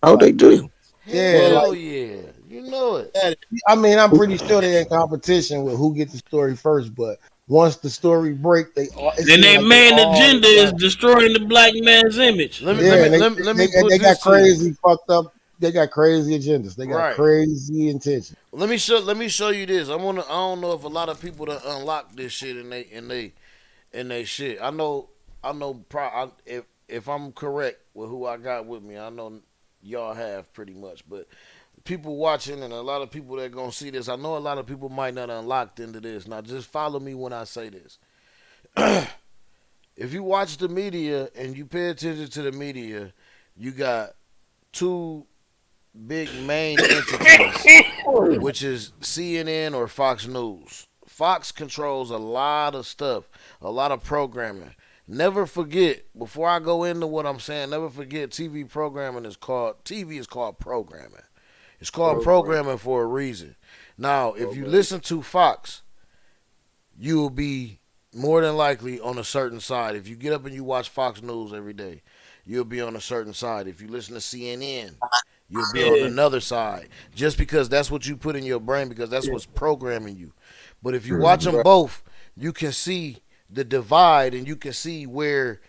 Oh, they Like do. yeah, Man, Hell yeah. You know it. that I mean, I'm pretty sure they're in competition with who get the story first, but once the story break, it and seems their like they main all agenda is together. destroying the black man's image. Yeah, and Let me put they got this to you. crazy fucked up. They got crazy agendas. They got Right. crazy intentions. Let me show you this. I don't know if a lot of people that unlock this shit in they shit. If I'm correct with who I got with me, I know y'all have pretty much, but people watching and a lot of people that gonna see this, I know a lot of people might not unlocked into this. Now just follow me when I say this. If you watch the media and you pay attention to the media, you got two big main entities, which is CNN or Fox News. Fox controls a lot of stuff, a lot of programming. Never forget, before I go into what I'm saying, never forget TV is called programming. It's called program. programming for a reason. Now, if you Program. listen to Fox, you will be more than likely on a certain side. If you get up and you watch Fox News every day, you'll be on a certain side. If you listen to CNN, you'll be on Yeah. another side. Just because that's what you put in your brain, because that's what's programming you. But if you watch them Mhm. Right. both, you can see the divide, and you can see where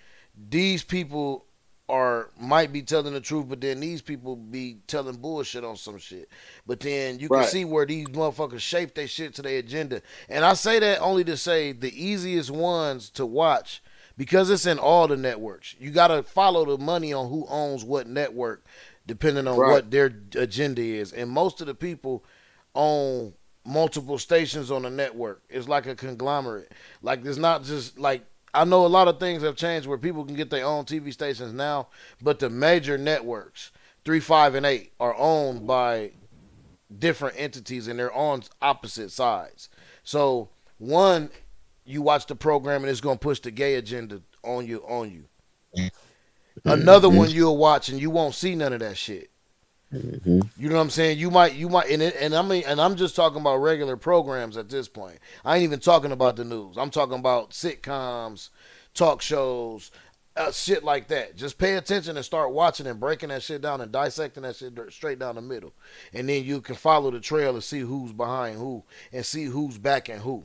these people are might be telling the truth, but then these people be telling bullshit on some shit. But then you can Right. see where these motherfuckers shape their shit to their agenda. And I say that only to say the easiest ones to watch, because it's in all the networks. You gotta follow the money on who owns what network, depending on Right. what their agenda is. And most of the people own multiple stations on the network. It's like a conglomerate. Like there's not just like I know a lot of things have changed where people can get their own TV stations now, but the major networks, 3, 5, and 8, are owned by different entities and they're on opposite sides. So one, you watch the program and it's gonna push the gay agenda on you. Another Mm-hmm. one you'll watch and you won't see none of that shit. Mm-hmm. You know what I'm saying? You might, and I'm just talking about regular programs at this point. I ain't even talking about the news. I'm talking about sitcoms, talk shows, shit like that. Just pay attention and start watching and breaking that shit down and dissecting that shit straight down the middle, and then you can follow the trail and see who's behind who and see who's backing who.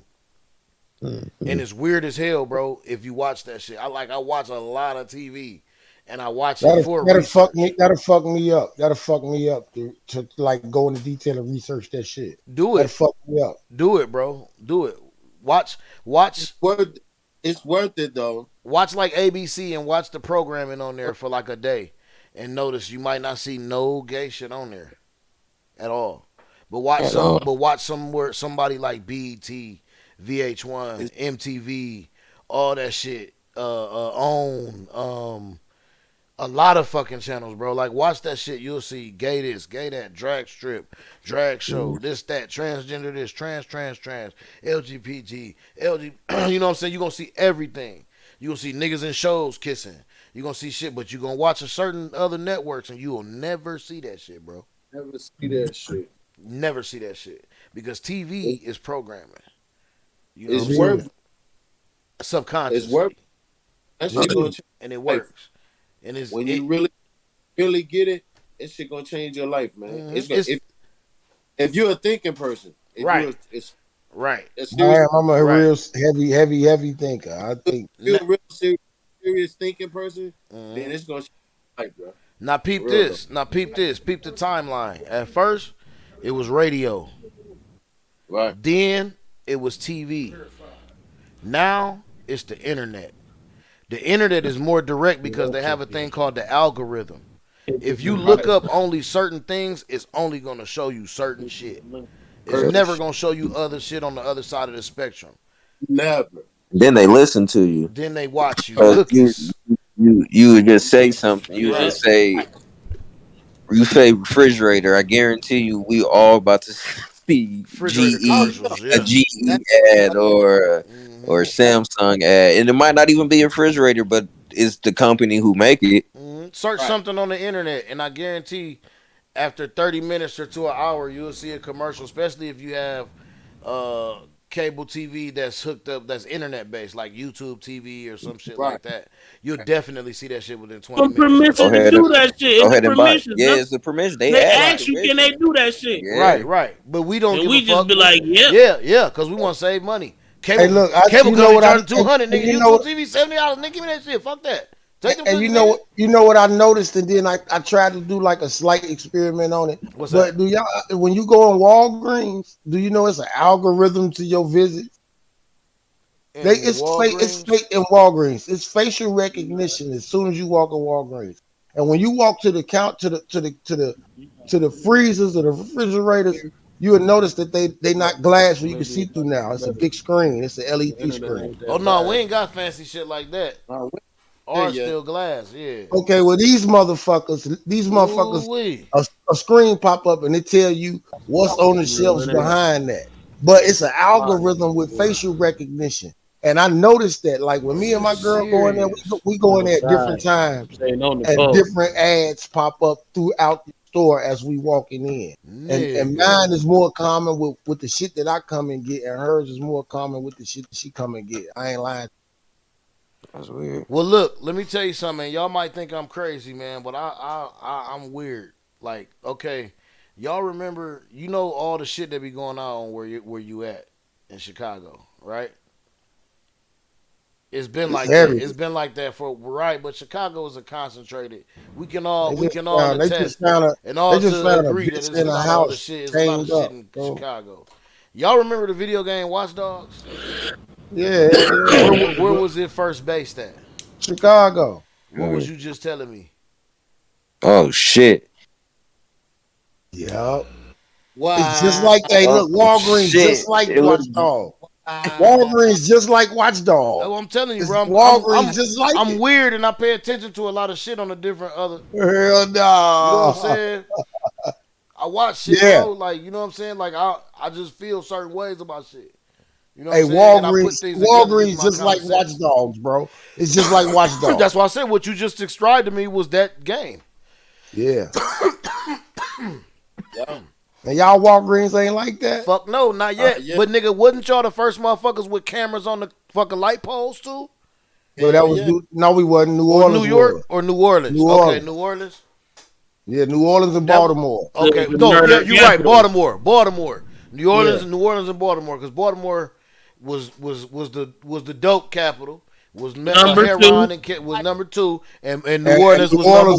Mm-hmm. And it's weird as hell, bro. If you watch that shit, I watch a lot of TV, and I watch it for That'll fuck me. research. That'll fuck me up. That'll fuck me up to like go into detail and research that shit. Do That'll it. fuck me up. Do it, bro. Do it. Watch watch It's worth. It's worth it though. watch like ABC and watch the programming on there for like a day, and notice you might not see no gay shit on there at all. But watch At some. all. But watch somewhere somebody like BET, VH1, It's, MTV, all that shit. On a lot of fucking channels, bro. Like watch that shit. You'll see gay this, gay that, drag strip, drag show, this that, transgender this, trans, LGBT, LG. You know what I'm saying? You are gonna see everything. You gonna see niggas in shows kissing. You gonna see shit, but you gonna watch a certain other networks and you will never see that shit, bro. never see that shit. Never see that shit because TV It, is programming. You know what it's I'm Yeah, saying? worth. It's worth. Subconsciously, That yeah. shit gonna change and it your life works. And it's when it. you really get it. That shit gonna change your life, man. It's gonna It's if you're a thinking person, if right, you're it's right, a I serious, am. I'm a right. real heavy thinker. I think. if you're a real serious thinking person, then Mhm. it's gonna change your life, bro. Now For peep real though. this. Now peep this. Peep the timeline. At first, it was radio. Right. Then it was TV. Now it's the internet. The internet is more direct because they have a thing called the algorithm. If you look Right. up only certain things, it's only gonna show you certain shit. It's Certain never shit. gonna show you other shit on the other side of the spectrum. Never. Then they listen to you. Then they watch you. Cause Cookies. you would just say something. You would Right. just say you say refrigerator. I guarantee you, we all about to see Refrigerator commercials. A Yeah. GE That, ad or hmm Samsung ad, and it might not even be a refrigerator, but it's the company who make it. Search right. something on the internet, and I guarantee after 30 minutes or to an hour, you'll see a commercial, especially if you have uh, cable TV that's hooked up, that's internet based, like YouTube TV or some shit Right. like that. You'll definitely see that shit within 20 Some minutes. Go permission to ahead, do that shit. go It's the ahead and buy it. permission. Yeah, it's the permission. They They ask for Right, ask you, can they permission. do that shit? Yeah, right, right. But we don't And give a we just fuck. be like, yep. Yeah, yeah, because we want to save money. Hey, Cable look. cable You know company what I? charging 200, And nigga. you know YouTube TV $70, nigga. Give me that shit. Fuck that. Take them And cookies, nigga. you know what I noticed, and then I tried to do like a slight experiment on it. What's that? But do y'all when you go in Walgreens, do you know it's an algorithm to your visits? In It's Walgreens. fake in Walgreens. It's facial recognition as soon as you walk in Walgreens. And when you walk to the count to the freezers or the refrigerators, you will notice that they not glass where you can see through now. It's a big screen. It's an LED screen. Oh no, we ain't got fancy shit like that. We there Ours yet. still glass. Yeah. Okay, well these motherfuckers, Ooh wee. a screen pop up and it tell you what's on the shelves behind that. But it's an algorithm with facial recognition. And I noticed that, like when me and You my girl go in there, serious? we go in there at different times, and Oh, different ads pop up throughout the store as we walking in. And Nigga. mine is more common with the shit that I come and get, and hers is more common with the shit that she come and get. I ain't lying. that's weird. Well, look, let me tell you something. Y'all might think I'm crazy, man, but I'm weird. Like, okay, y'all remember, you know, all the shit that be going on where you at in Chicago, right? It's been It's like that. heavy. It's been like that for right, but Chicago is a concentrated. We can They all just they just attest found a and they all just to found a agree that bitch there's a in a lot of other house shit. There's a lot of chained shit up, in bro. Chicago. Y'all remember the video game Watch Dogs? Yeah, yeah. Where was it first based at? Chicago. What was you just telling me? Oh shit. Yep. It's just Wow. like, hey, Oh look, Walgreens just shit. like It was Watchdog. Wow. Walgreens just like Watchdog. Oh, I'm telling you, It's bro. Walgreens just like I'm it. weird and I pay attention to a lot of shit on the different other. Hell You know what I'm no. saying? I watch shit, Yeah. bro. Like, you know what I'm saying? Like, I just feel certain ways about shit. You know what Hey, I'm saying? And I put things together using Walgreens my just like common sense. Watchdogs, bro. It's just like Watchdog. That's why I said what you just described to me was that game. Yeah. Yeah. And y'all Walgreens ain't like that? Fuck no, not yet. Yeah. But nigga, wasn't y'all the first motherfuckers with cameras on the fucking light poles too? Well, that Hell was yeah. no, we wasn't. New Or Orleans New York was. or New Orleans? New Okay, Orleans. New Orleans. Yeah, New Orleans and That was, Baltimore. okay, The no, yeah, murder you're right. capital. Baltimore, New Orleans, Yeah. New Orleans, and Baltimore, because Baltimore was the dope capital. Was Number Heron two. and was number two, and New And Orleans was number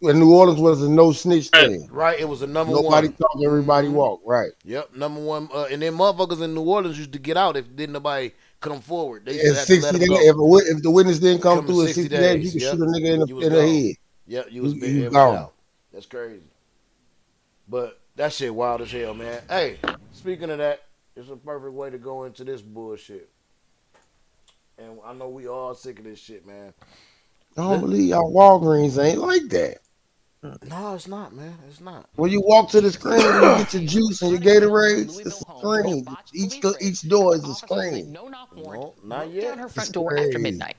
one. New Orleans was a no snitch Right. thing. Right, it was a number Nobody one. talk, everybody walk. Right. Yep, number one. And then motherfuckers in New Orleans used to get out if didn't nobody come forward. They used In to have to let 60 them days, go. if the witness didn't come Come in through in 60 60 days, you days. could Yep, shoot a nigga you was in the gone. head. Yep, you You was gone. out. That's crazy. But that shit wild as hell, man. Hey, speaking of that, it's a perfect way to go into this bullshit. And I know we all sick of this shit, man. I don't believe y'all Walgreens ain't like that. No, it's not, man. It's not. When you walk to the screen and you get your juice and your Gatorades, it's a screen. Each door is a screen. No, not yet. Down her It's front door after crazy. midnight.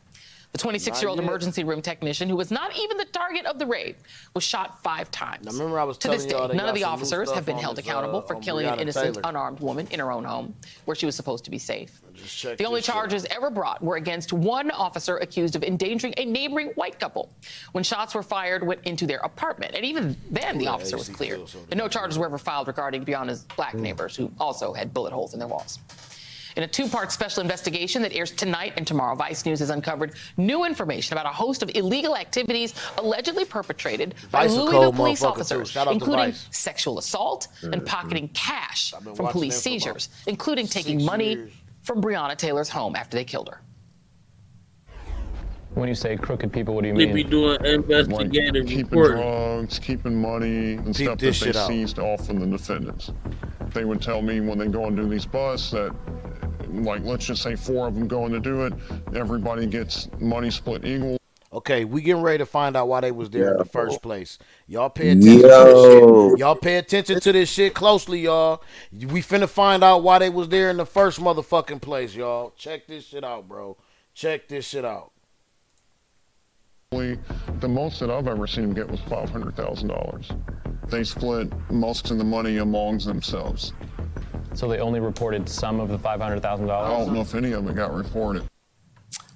The 26-year-old Not yet. emergency room technician, who was not even the target of the raid, was shot 5 times. Now, remember I was To this telling day, y'all they none of got the some new officers stuff have been on held this, accountable for on killing an Breonna innocent, Taylor. unarmed woman in her own home, where she was supposed to be safe. Just check The only this shit charges out. ever brought were against one officer accused of endangering a neighboring white couple. When shots were fired, went into their apartment, and even then the officer was cleared. And no charges were ever filed regarding Breonna's black neighbors, who also had bullet holes in their walls. In a 2-part special investigation that airs tonight and tomorrow, Vice News has uncovered new information about a host of illegal activities allegedly perpetrated by Vice a Louisville cold police motherfucker, too. officers, Shout out to including Vice. sexual assault and pocketing cash I've been from watching police them for about seizures, including taking 6 money years. from Breonna Taylor's home after they killed her. When you say crooked people, what do you They mean? be doing investigative Keeping reporting. drugs, keeping money, and Peep stuff that this they shit out. seized off from the defendants. They would tell me when they go and do these busts that, like, let's just say 4 of them going to do it, everybody gets money split equal. Okay, we getting ready to find out why they was there in the first place. Y'all pay Yo. attention to this shit. Y'all pay attention to this shit closely, y'all. We finna find out why they was there in the first motherfucking place, y'all. Check this shit out, bro. Check this shit out. The most that I've ever seen them get was $500,000. They split most of the money amongst themselves. So they only reported some of the $500,000? I don't know if any of it got reported.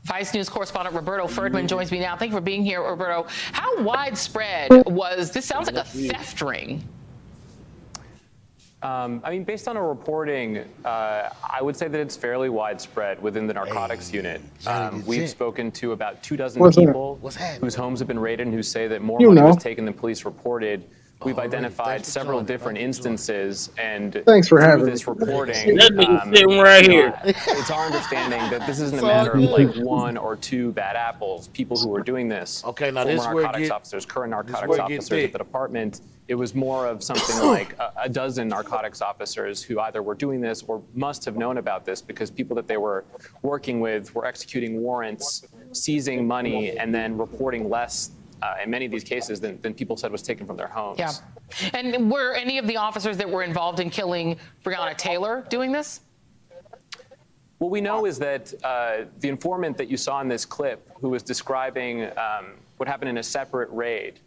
Vice News correspondent Roberto Ferdman joins me now. Thank you for being here, Roberto. How widespread was this? Sounds like a theft ring. I mean, based on our reporting, I would say that it's fairly widespread within the narcotics unit. We've spoken to about 24 people whose homes have been raided and who say that more money was taken than police reported. We've identified several different instances, and Thanks for through having this me. reporting, That nigga sitting right here. it's our understanding that this isn't a matter of like 1 or 2 bad apples. People who are doing this, Okay, now former this where it narcotics get- officers, current this narcotics where it get officers thick. at the department. It was more of something like a dozen narcotics officers who either were doing this or must have known about this because people that they were working with were executing warrants, seizing money, and then reporting less in many of these cases than people said was taken from their homes. Yeah. And were any of the officers that were involved in killing Breonna Taylor doing this? What we know is that the informant that you saw in this clip, who was describing what happened in a separate raid,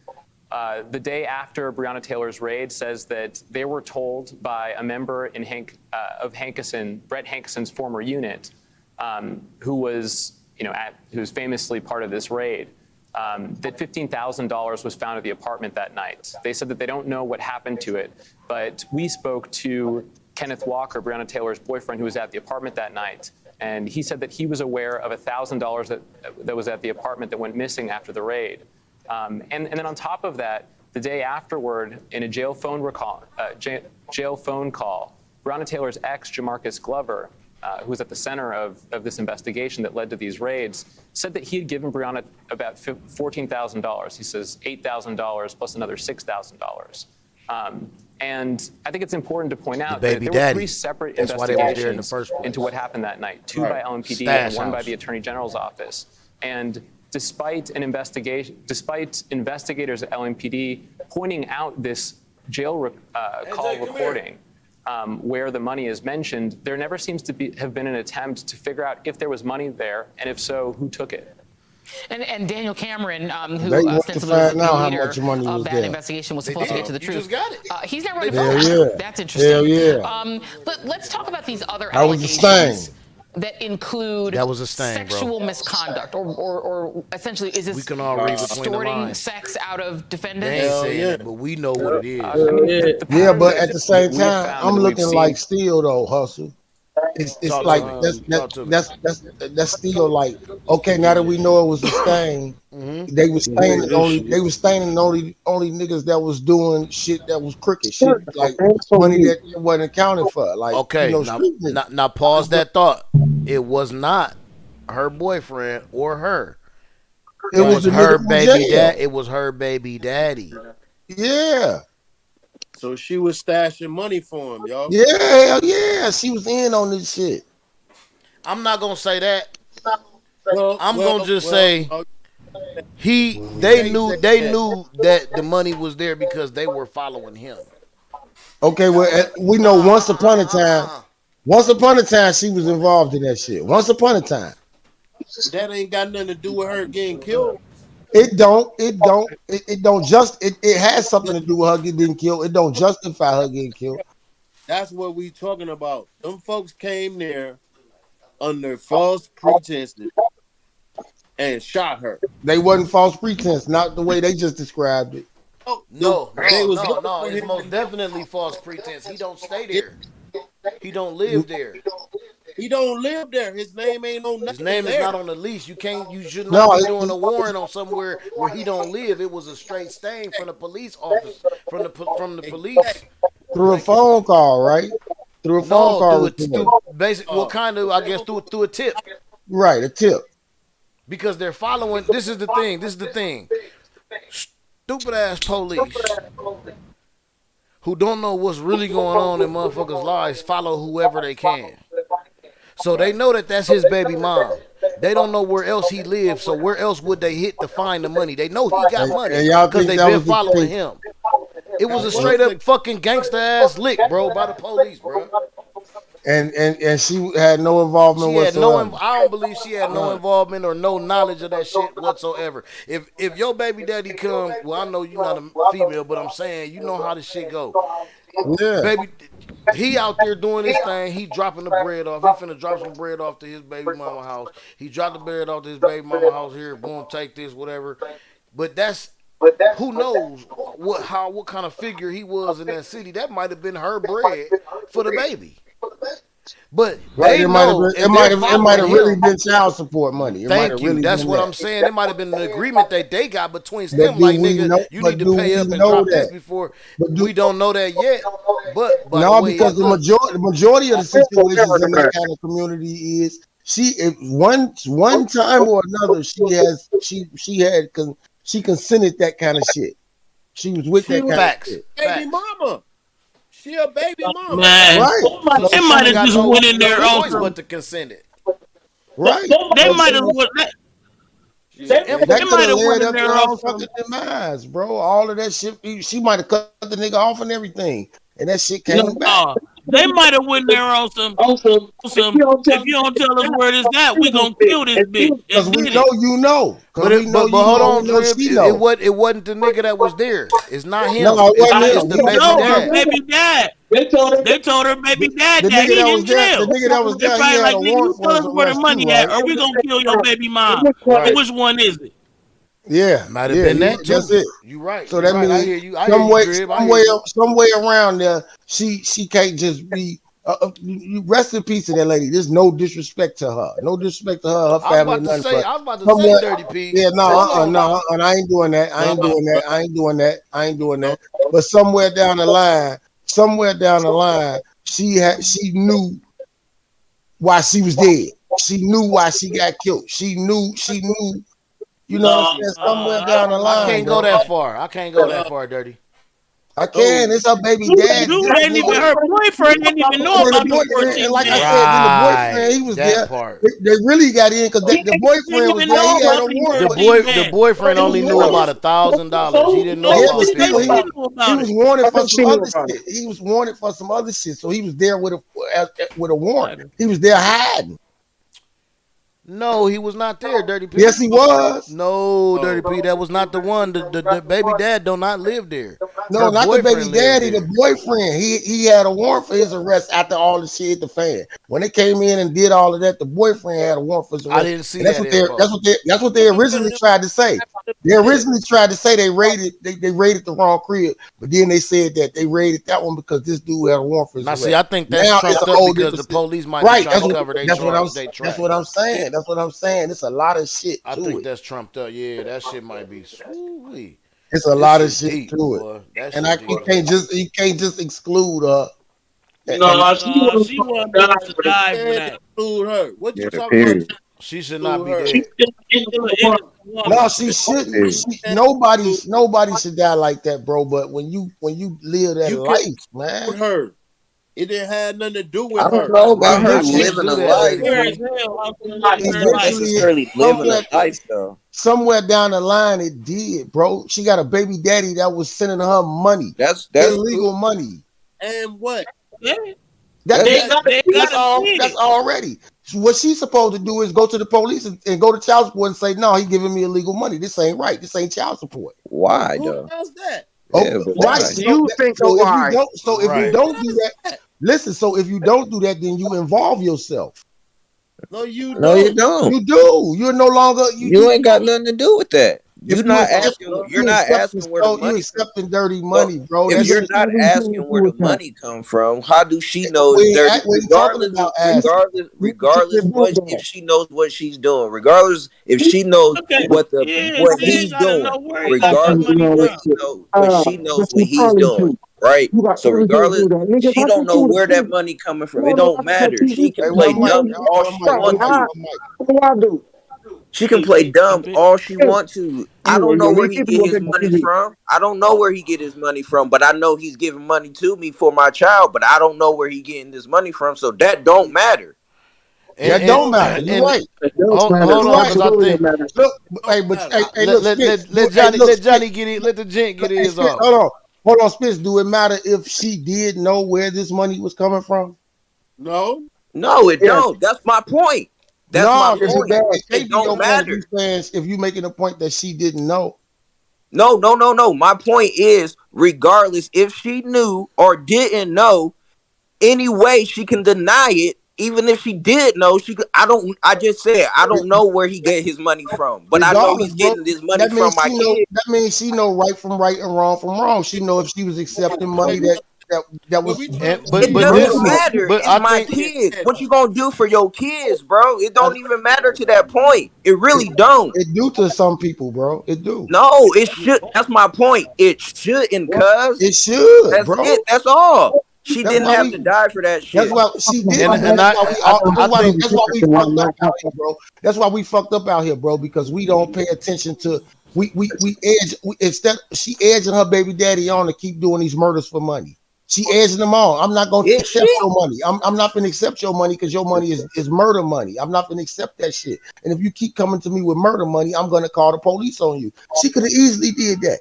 the day after Breonna Taylor's raid, says that they were told by a member in of Hankison, Brett Hankison's former unit, who was famously part of this raid, that $15,000 was found at the apartment that night. They said that they don't know what happened to it, but we spoke to Kenneth Walker, Breonna Taylor's boyfriend, who was at the apartment that night, And he said that he was aware of $1,000 that was at the apartment that went missing after the raid. And then on top of that, the day afterward, in a jail phone call, Breonna Taylor's ex, Jamarcus Glover, who was at the center of this investigation that led to these raids, said that he had given Breonna about $14,000. He says $8,000 plus another $6,000. And I think it's important to point out that there were 3 separate investigations into what happened that night, 2 by LMPD and 1 by the Attorney General's office. And despite investigators at LMPD pointing out this jail call recording where the money is mentioned, there never seems to have been an attempt to figure out if there was money there, and if so, who took it. And Daniel Cameron, who ostensibly was the leader of that investigation, was supposed to get to the truth. He's not running for office. That's interesting. Hell yeah. But let's talk about these other That was a stain. allegations that include sexual misconduct, or essentially, is this we can all read between the extorting lines. sex out of They defendants? ain't saying it, but we know what it is. Yeah, but at the same time, I'm looking like still though, Hustle. It's like that's still like, okay, now that we know it was a stain, they was staining only niggas that was doing shit that was crooked shit, like money that wasn't accounted for. Like, okay, you know, now pause that thought. It was not her boyfriend or her. It was her baby dad. It was her baby daddy. Yeah. So she was stashing money for him, y'all. Yeah, yeah. She was in on this shit. I'm not gonna say that. I'm gonna just say they knew that the money was there because they were following him. Okay, well, we know once upon a time she was involved in that shit. Once upon a time. That ain't got nothing to do with her getting killed. It don't just it has something to do with her getting killed. It don't justify her getting killed. That's what we talking about. Them folks came there under false pretenses and shot her. They wasn't false pretense, not the way they just described it. No. It's most definitely false pretense. He don't stay there. He don't live there. He don't live there. His name ain't on nothing. His name there. is not on the lease. You should not be doing a warrant on somewhere where he don't live. It was a straight stain from the police office, from the police. Through a phone call, right? Through a phone call. I guess through a tip. Right, a tip. Because they're following. This is the thing. Stupid ass police who don't know what's really going on in motherfuckers' lives follow whoever they can. So they know that that's his baby mom. They don't know where else he lives, so where else would they hit to find the money? They know he got money because they've been following him. It was a straight up fucking gangster ass lick, bro, by the police, bro. And she had no involvement whatsoever. I don't believe she had no involvement or no knowledge of that shit whatsoever. If your baby daddy come, well, I know you're not a female, but I'm saying you know how this shit go. Yeah. Baby, he out there doing his thing. He dropping the bread off. He finna drop some bread off to his baby mama house. He dropped the bread off to his baby mama house here. Boom, take this, whatever. But that's who knows what kind of figure he was in that city. That might have been her bread for the baby. But they know it might have really been child support money. Thank you. That's what I'm saying. It might have been an agreement that they got between them. Like, nigga, you need to pay up and drop this before. We don't know that yet. But no, because the majority of the situations in that kind of community is if one time or another she consented that kind of shit. She was with that kind of shit. Baby mama. She a baby mama. Man, right. They might have just went in there on but to consent it. Right. They might have went. They might have went in there on fucking demise, bro. All of that shit. She might have cut the nigga off and everything, and that shit came back. They might have went there on some. If you don't tell us where this at, we gonna kill this bitch. Because we know you know. But hold on, it wasn't the nigga that was there. It's not him. No, it's the baby dad. Baby dad. They told her baby dad the that he in jail. The nigga that was there, probably like, nigga, you tell us where the money at, or we gonna kill your baby mom. Right. Which one is it? Yeah, might have been that too. That's it. You right. So that means I hear you. Somewhere around there, she can't just be You rest in peace to that lady. There's no disrespect to her. No disrespect to her, her I was family, about to nothing. say, But I was about to say, somewhere, Dirty P. yeah, Hold on no, now. and I ain't doing that. I No, ain't doing that. bro. I ain't doing that. I ain't doing that. But somewhere down the line, she knew why she was dead. She knew why she got killed. She knew. You know what I'm No, saying? Somewhere down the I line, can't go bro. that far. I can't go that far, Dirty. I can. It's her baby daddy. dude This ain't even nigga. her boyfriend ain't even know And then the about the boy, and 14 like I man. said, then the boyfriend, he Right. was That there. part. They really got in because He the didn't boyfriend was even there. know He had about a the warrant for his 14 The man. boyfriend he was only knew wanted. about $1,000. He didn't know Yeah, about but They still, $50. still knew he about was it. wanted for some other shit. He was wanted for some other shit. So he was there with a warrant. He was there hiding. No, he was not there, Dirty P. Yes, he was. No, Dirty P. That was not the one. The baby dad do not live there. No, Her not the baby boyfriend lived daddy, the there. boyfriend. He had a warrant for his arrest after all the shit hit the fan. When they came in and did all of that, the boyfriend had a warrant for his I arrest. didn't see And that info. that's what they originally tried to say. They originally tried to say they raided the wrong crib, but then they said that they raided that one because this dude had a warrant for his Now, see, arrest. I think that's Now it's trumped a up whole because different the shit. police might be Right. trying to cover their That's what I'm tracks. saying. That's what I'm saying. It's a lot of shit I to think it. that's trumped up. Yeah, that shit might be sweet. It's a This lot of shit shit deep, to it. boy. That And shit deep as hell. you can't just exclude and No, she wasn't supposed to die for And that. include her. What you Yeah, talking about? period. She should not Include be her. She's dead. still an innocent woman. no, she shouldn't. Period. Nobody should die like that, bro. But when you live that You can life, man, include her. It didn't have nothing to do I with don't her. know it about her You can't eventually, living do a that, Dirty life. Fair as P. hell. How can you live her Not life? eventually, necessarily living a life though. somewhere down the line, it did, bro. She got a baby daddy that was sending her money, That's cool. illegal money. And what? Yeah. That, That's that, They that's gotta all. see That's it. already what she's supposed to do is go to the police and go to child support and say, no, he giving me illegal money. This ain't right. This ain't child support. why Who though. does that? Oh, Yeah, but right. why? So if you Who Right. don't do does that, that? listen. So if you don't do that, then you involve yourself. No, you No, you don't. don't. You do. You're no longer You ain't got nothing to do with that. if You you not accept asking. No. You're not asking where the you money comes. accepting dirty So money, bro. if That's you're just not asking where the money come from, how do she know it's dirty? we ain't talking about ass. Regardless what if she knows what she's doing, regardless if she knows Okay. Yeah, what she ain't he's gotta doing, know where he got that regardless money from. what she knows what he's doing, right? So regardless, she don't know where that money coming from. It don't matter. She can Hey, play one mic. dumb all One she mic. One want mic. to. One mic. She can play dumb all she want to. I don't know where he get his money from. I don't know where he get his money from, but I know he's giving money to me for my child, but I don't know where he getting this money from, so that don't matter. That don't matter. You're And right. hold You're on, right. because I think Look, hey, Don't but matter. hey, let look, let Spitz. let Hey, Johnny look, let Spitz. Johnny get it. Let the gent get Hey, his Spitz, off. hold on, Spitz. Do it matter if she did know where this money was coming from? No. No, it don't. That's my point. That's my No, point. it It can't be don't your point if you matter. saying if you making a point that she didn't know. No. My point is, regardless if she knew or didn't know, any way she can deny it. Even if she did know, she could. I just said I don't know where he get his money from, but I know Regardless, he's bro. getting this money That from means my she know. kid. That means she know right from right and wrong from wrong. She know if she was accepting money that What was we trying And to but It see but is murder doesn't this money. matter. but It's I my think kids. dead. What you gonna do for your kids, bro? It Uh, don't even matter to that point. It really don't. It do to some people, bro. It do. No, it should. That's my point. It shouldn't, cuz. It should, That's bro. it. That's all. She That's didn't why have we. to die for that That's shit. why she didn't. And and that's why we all. I think That's why we fucked up out here, bro. That's why we fucked up out here, bro. Because we don't pay attention to. We edge. Instead, she edging her baby daddy on to keep doing these murders for money. She edging them on. I'm not gonna Is accept she? your money. I'm not gonna accept your money because your money is murder money. I'm not gonna accept that shit. And if you keep coming to me with murder money, I'm gonna call the police on you. She could have easily did that.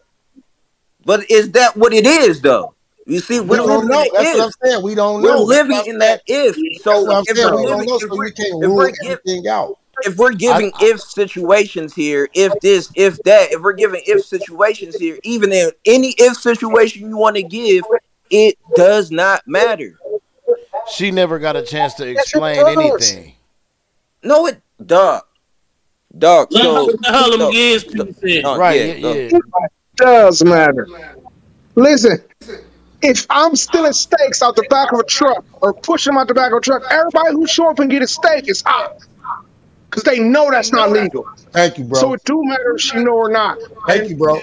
But is that what it is, though? You see, We we're don't living in know. an That's what I'm if. saying. We don't We're know. That's what living I'm in saying. that if. That's So what I'm if saying. we're We don't living, know, so you can't if rule we're give, everything out. if we're giving I if situations here, if this, if that, if we're giving if situations here, even in any if situation you want to give, it does not matter. she never got a chance to explain anything. No, it dog. Let him So, get his piece in. Right? yeah, Yeah, go ahead. yeah. Does matter. Listen. If I'm stealing steaks out the back of a truck or pushing them out the back of a truck, everybody who show up and get a steak is hot because they know that's not legal. Thank you, So bro. it do matter if she know or not. Thank you, bro.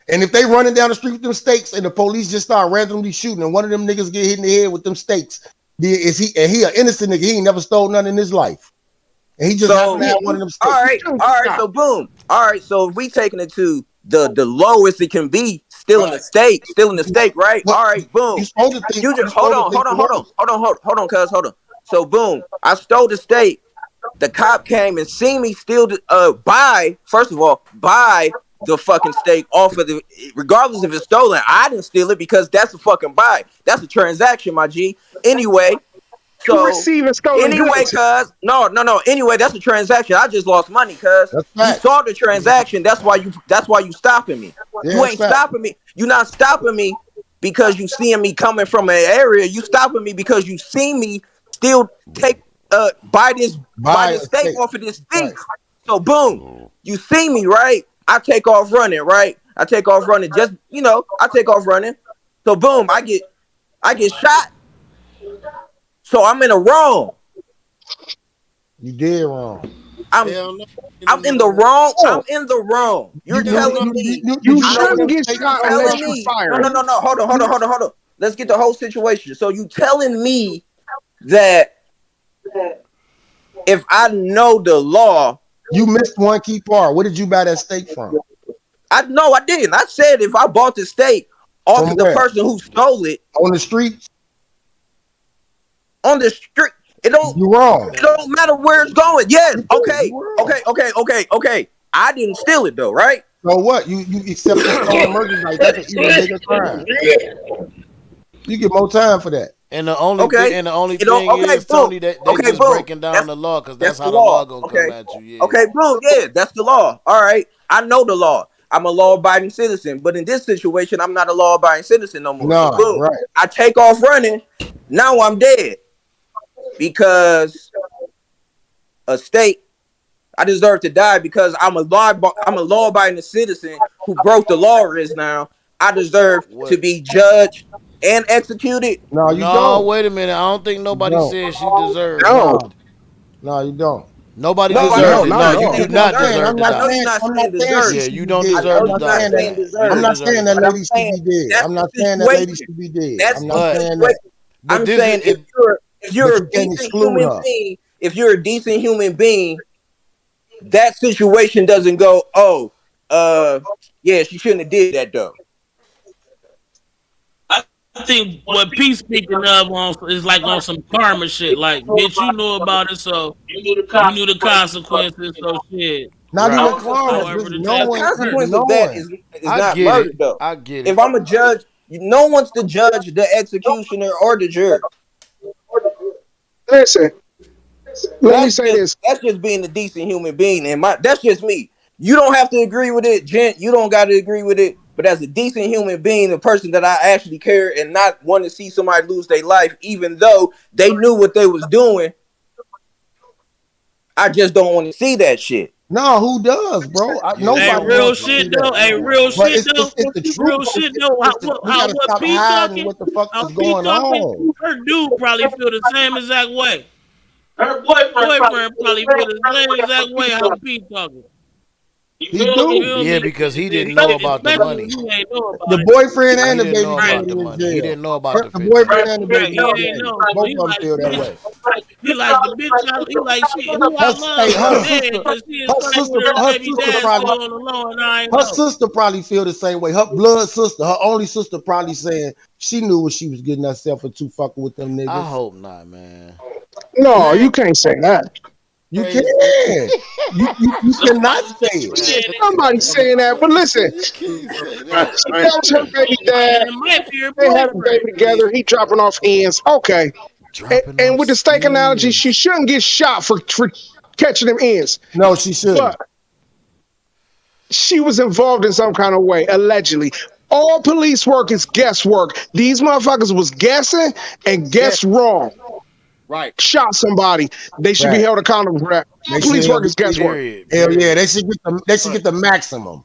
And if they running down the street with them steaks and the police just start randomly shooting and one of them niggas get hit in the head with them steaks, he an innocent nigga? He ain't never stole nothing in his life, and he just happened to have one of them steaks. All right. So boom. All right. So if we taking it to the lowest it can be, stealing the steak, right? All right. Boom. You just hold on, cuz. So boom. I stole the steak. The cop came and seen me steal buy the fucking steak off of the, regardless if it's stolen. I didn't steal it because that's a fucking buy. That's a transaction, my G. Anyway, so receiving stolen goods. cuz no. Anyway, that's a transaction. I just lost money, cuz you saw the transaction. That's why you stopping me. You ain't stopping me. You not stopping me because you seeing me coming from an area. You stopping me because you see me still take buy this steak off of this thief. So boom, you see me, right? I take off running, right? I take off running. So boom, I get shot. So I'm in the wrong. You did wrong. I'm in the wrong. I'm in the wrong. You're telling me you shouldn't get shot unless you fire. No. Hold on. Let's get the whole situation. So you telling me that if I know the law, you missed one key part. Where did you buy that steak from? I didn't. I said if I bought the steak off of the person who stole it on the street. On the street, it don't. You wrong. It don't matter where it's going. Yes. Okay. I didn't steal it though, right? So what? You accept the stolen merchandise? That's an even bigger crime. You get more time for that. And the only thing is, Tony, that they just breaking down the law because that's how the law gonna come at you. Yeah. Okay, boom. Yeah, that's the law. All right, I know the law. I'm a law-abiding citizen, but in this situation, I'm not a law-abiding citizen no more. No, so boom, right. I take off running. Now I'm dead because a state. I deserve to die because I'm a law-abiding citizen who broke the law. Is now I deserve to be judged and executed. No, you don't. Wait a minute. I don't think nobody said she deserved. No, you don't. Nobody deserves it. No, you do not deserve to die. Yeah, you don't deserve to die. I'm not saying that lady should be dead. I'm not saying that lady should be dead. I'm not saying that. I'm saying if you're a decent human being, that situation doesn't go, yeah, she shouldn't have did that though. I think what P's speaking of is like on some karma shit. Like, bitch, you know about it, so you knew the consequences. So shit. Not even karma. The consequence of that is not murder though. I get it. If I'm a judge, no one's the judge, the executioner, or the jury. Listen, let me say this. That's just being a decent human being, and that's just me. You don't have to agree with it, gent. You don't got to agree with it. But as a decent human being, a person that I actually care and not want to see somebody lose their life, even though they knew what they was doing, I just don't want to see that shit. No, who does, bro? Nobody. Hey, real shit though. Hey, real shit though. Real shit though. What P talking? What the fuck is going on? Her dude probably feel the same exact way. Her boyfriend probably feel the same exact way how P talking. He do. Yeah, because he didn't know about the money. The boyfriend and the baby daddy. He didn't know about the boyfriend and the baby daddy. Both of them feel that way. He like the bitch. He like shit. Who I love? Her sister probably feel the same way. Her blood sister, her only sister, probably saying she knew what she was getting herself into fucking with them niggas. I hope not, man. No, you can't say that. You can. You cannot say it. Somebody's saying that, but listen. That was her baby dad. They had a baby together. He dropping off ends. Okay. And with the steak analogy, she shouldn't get shot for catching them ends. No, she shouldn't. But she was involved in some kind of way, allegedly. All police work is guesswork. These motherfuckers was guessing and guessed wrong. Right. Shot somebody. They should be held accountable for that. Police work is guesswork. Hell yeah, they should get the maximum.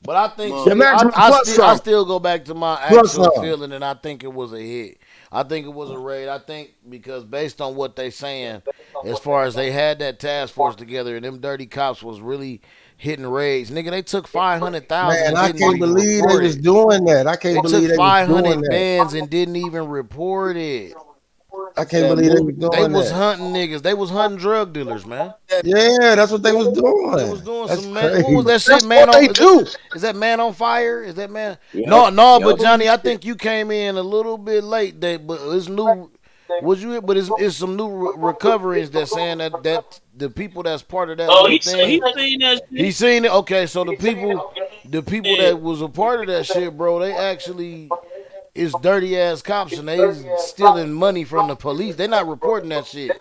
But I think The maximum plus I some. still go back to my Plus actual feeling, and I think it was a hit. I think it was a raid. I think because based on what they saying, as far as they had that task force together, and them dirty cops was really hitting raids, nigga. They took 500,000 Man, and I didn't can't even believe they report was it. doing that. I They can't took believe they was doing 500 that. bands and didn't even report it. I can't That believe they movie. was They doing was that. hunting niggas. They was hunting drug dealers, man. Yeah, that's what they was They doing. was doing That's some man. What crazy. was that shit? That's what Man they on do. is that Man on Fire? Is that Man? Yep. No. But Yep. Johnny, I think you came in a little bit late. But it's new. Was you? But it's some new recoveries that saying that the people that's part of that Oh, little he thing. seen that He shit. seen it. Okay, so the people Yeah. that was a part of that shit, bro, they actually is dirty ass cops and they stealing money from the police. They not reporting that shit.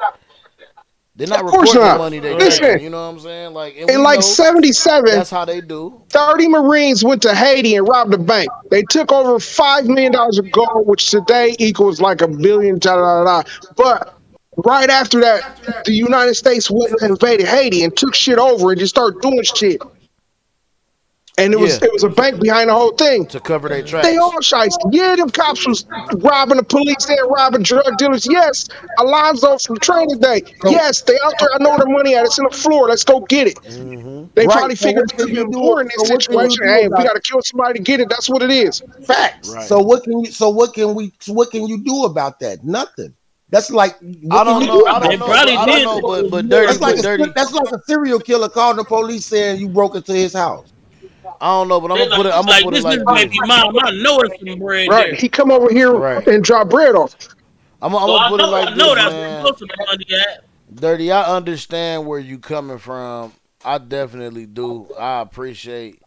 They're not Of course reporting the not. money they taking. Listen, You know what I'm saying? Like, and in we like know 77, that's how they do. 30 Marines went to Haiti and robbed a bank. They took over $5 million of gold, which today equals like a billion. Da, da, da, da. But right after that, the United States went and invaded Haiti and took shit over and just started doing shit. And Yeah, it was a bank behind the whole thing. to cover their They all tracks. shiesty. Yeah, them cops was robbing the police. They were robbing drug dealers. Yes, Alonzo from Training Day. So Yes, they out there. I know where the money at. It's in the floor. Let's go get it. They right. probably So figured what it can could be you do? important in So this what can you situation. do Hey, we about got to kill somebody to get it. That's what it is. facts? Right. So what can you? So what can you do about that? Nothing. That's like I what can don't you know. do I about They don't know. that? But probably I don't did. know. But dirty. That's like a serial killer calling the police saying you broke into his house. I don't know. But I'm They gonna put it. I'm gonna like put it this is like this. baby mom. I know it's some bread Right. there. He come over here Right. and drop bread off. I'm So gonna put it I like know this, that's where man. most of the money at. Dirty. I understand where you coming from. I definitely do. I appreciate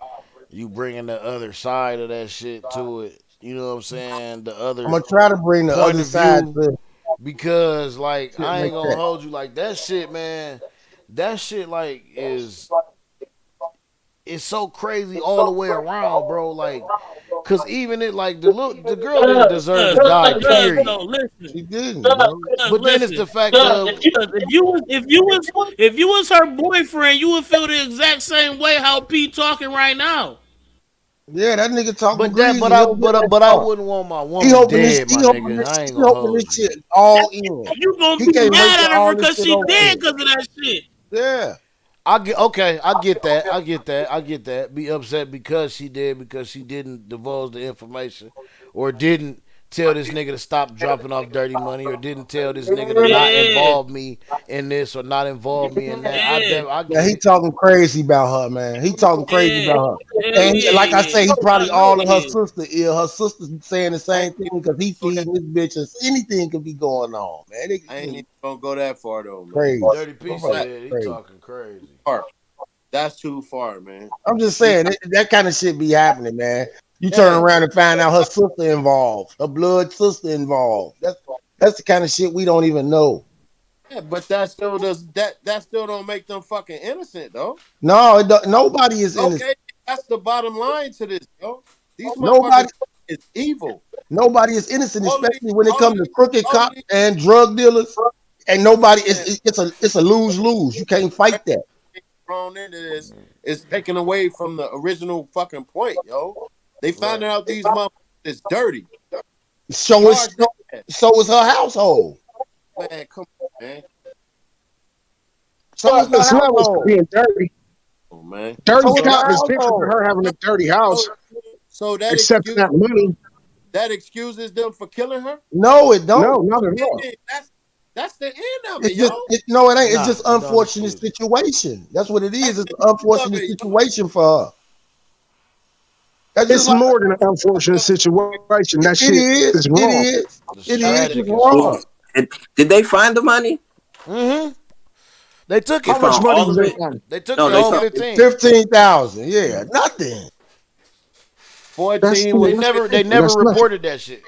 you bringing the other side of that shit to it. You know what I'm saying? The I'm other gonna try to bring the point other of side view to because, like, shit I like ain't gonna that. hold you like that shit, man. That shit, like, is it's so crazy all the way around, bro. Like, cause even it, like, the girl didn't deserve to die. No, Period. listen. She didn't, bro. But then it's Listen. the fact of If you was her boyfriend, you would feel the exact same way how Pete talking right now. Yeah, that nigga talking but that greasy. but He I don't get but I, that but I far. wouldn't want my woman dead, my nigga. I ain't He gonna hoping hold this you. shit all in. You gonna He be can't wait mad till at her all this because shit she over dead with. because of that shit. Yeah. I get okay. I get that. I get that. I get that. Be upset because she did because she didn't divulge the information, or didn't tell this nigga to stop dropping off dirty money, or didn't tell this nigga to not Yeah. involve me in this or not involve me in that. Yeah. I Yeah, get he it. talking crazy about her, man. He talking crazy Yeah. about her. Hell And yeah, like I he say, is. he I probably know all of he her is. sister ill. Her sister's saying the I same ain't thing because he go that. feeding this bitches. Anything could be going on, man. I ain't even gonna go that far though, man. Crazy. Dirty P That said he Crazy. talking crazy. far. That's too far, man. I'm just She, saying that kind of shit be happening, man. You turn yeah, around and find out her sister involved, her blood sister involved. That's the kind of shit we don't even know. yeah, but that still does that still don't make them fucking innocent though. No, nobody is innocent. Okay, that's the bottom line to this, yo. These Nobody, motherfuckers is evil. nobody is innocent, All of these, especially when it all of comes to these, crooked all of cops these, and drug dealers. And nobody, man, it's a lose lose. You can't fight that. thrown into this is taken away from the original fucking point, yo. They found Right. out these motherfuckers is dirty. So is Charge that, so is her household. man. Come on, man. So is her There's levels to household. being dirty. Oh, man. Dirty So is So her cop that, is different than household. her having a dirty house, so except for that money. that excuses them for killing her. No, it don't. No, not at all. Yeah, that's the end of it, It's yo. just no, it ain't. It's Nah, just it don't unfortunate excuse it. situation. That's what it is. That's It's the an end of unfortunate it, yo. situation for her. That's just It's like more than an unfortunate situation. That it shit is. is It wrong. is. It's It is. tragic It's as Well, wrong. fuck. did they find the money? Mm-hmm. They took They How it. much found money all did of they it. find? They took No, the they whole found 15. 15,000. Yeah, nothing. That's 14 They was never they never that's nothing. reported that shit.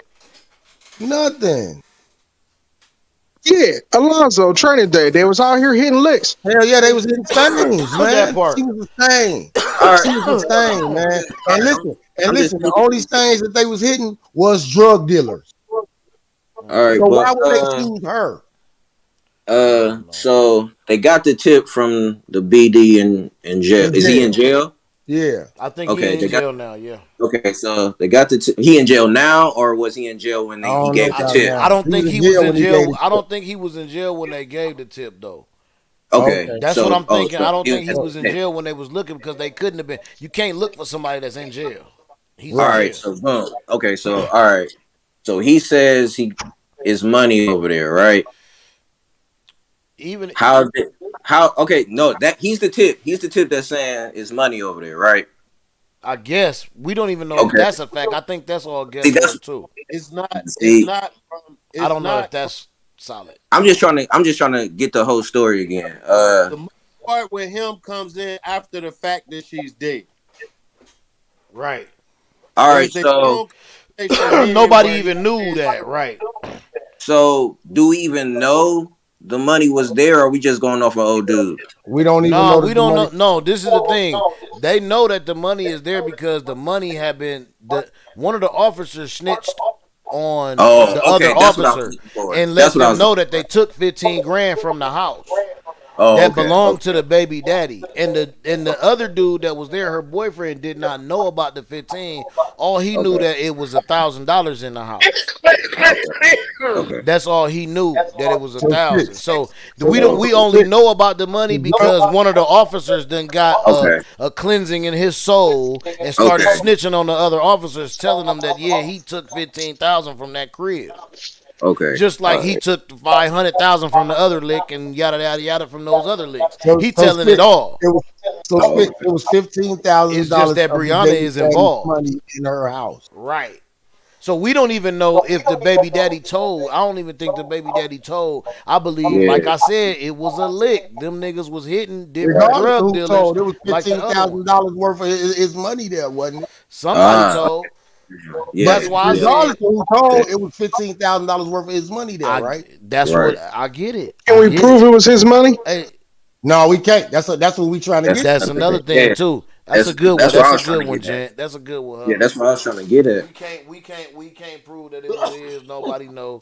Nothing. Yeah, Alonzo, Training Day. They was out here hitting licks. Hell yeah, they was in stains, That man. She part. was a stain. All right. She was a stain, man. All And right. listen, I'm just the only stains that they was hitting was drug dealers. all right, So Mm-hmm. why but would they choose her? I don't know. so they got the tip from the BD in jail. In Is he in jail. jail? Yeah. I think Okay, he they in got. jail now. Yeah. Okay, so they got the. He in jail now, or was he in jail when I he don't know gave the about tip? I now. don't He was think in he was jail in when he gave jail. it. I don't think he was in jail when they gave the tip though. Okay, Okay. That's what so I'm thinking. I don't he was think he just was in a tip. jail when they was looking because they couldn't have been. You can't look for somebody that's in jail. He's All in Right. right, jail. so boom. Okay, so all right, so he says he is money over there, right? Even How did how? Okay, no, that he's the tip. He's the tip that's saying is money over there, right? I guess we don't even know if Okay, that's a fact. I think that's all see guesswork that's too. It's not. It's see. not from. I It's don't know if not from that's solid. I'm just trying to get the whole story again. the money part where him comes in after the fact that she's dead. Right. All right, There's a so long conversation then Nobody where he even knew says, that. Right. do we even know the money was there, or are we just going off of old dude? We don't even No, know we that the don't money. know. No, this is the thing. They know that the money is there because the money had been the one of the officers snitched on the Oh, other okay, that's what I was officer looking for. and That's let what I them was know looking that they for. took 15 grand from the house Oh, that okay, belonged to okay, the baby daddy. And the other dude that was there, her boyfriend, did not know about the 15. All he knew okay, that it was $1,000 in the house. okay, That's all he knew, that it was a So shit. thousand. So So we don't. shit. We only know about the money because one of the officers then got okay, a cleansing in his soul and started okay, snitching on the other officers, telling them that yeah, he took 15,000 from that crib, okay. just like All he right. took 500,000 from the other lick and yada yada yada from those other licks. So He so telling it spit. all. It was so Oh, spit. okay. It was $15,000 It's just that of the Brianna baby is daddy's involved, money in her house. right? So we don't even know if the baby daddy told. I don't even think the baby daddy told. I believe, Yeah. like I said, it was a lick. Them niggas was hitting different Regardless of drug who dealers told, it was like the fifteen other one. thousand dollars worth of his money there, wasn't it? Somebody Ah, told. But That's yeah, why I yeah. regardless said of who Okay. told, it was $15,000 worth of his money there, I. right? That's what Right. I get it. Can I we get prove it. it was his money? Hey, No, we can't. That's what we trying to That's get that's to. another another thing. thing Yeah. too. That's a good one. That's what That's I a was trying good to one, get at. Gent. That's a good one, Yeah, Hubby. that's what I was trying to get at. We can't prove that it was his. Nobody know.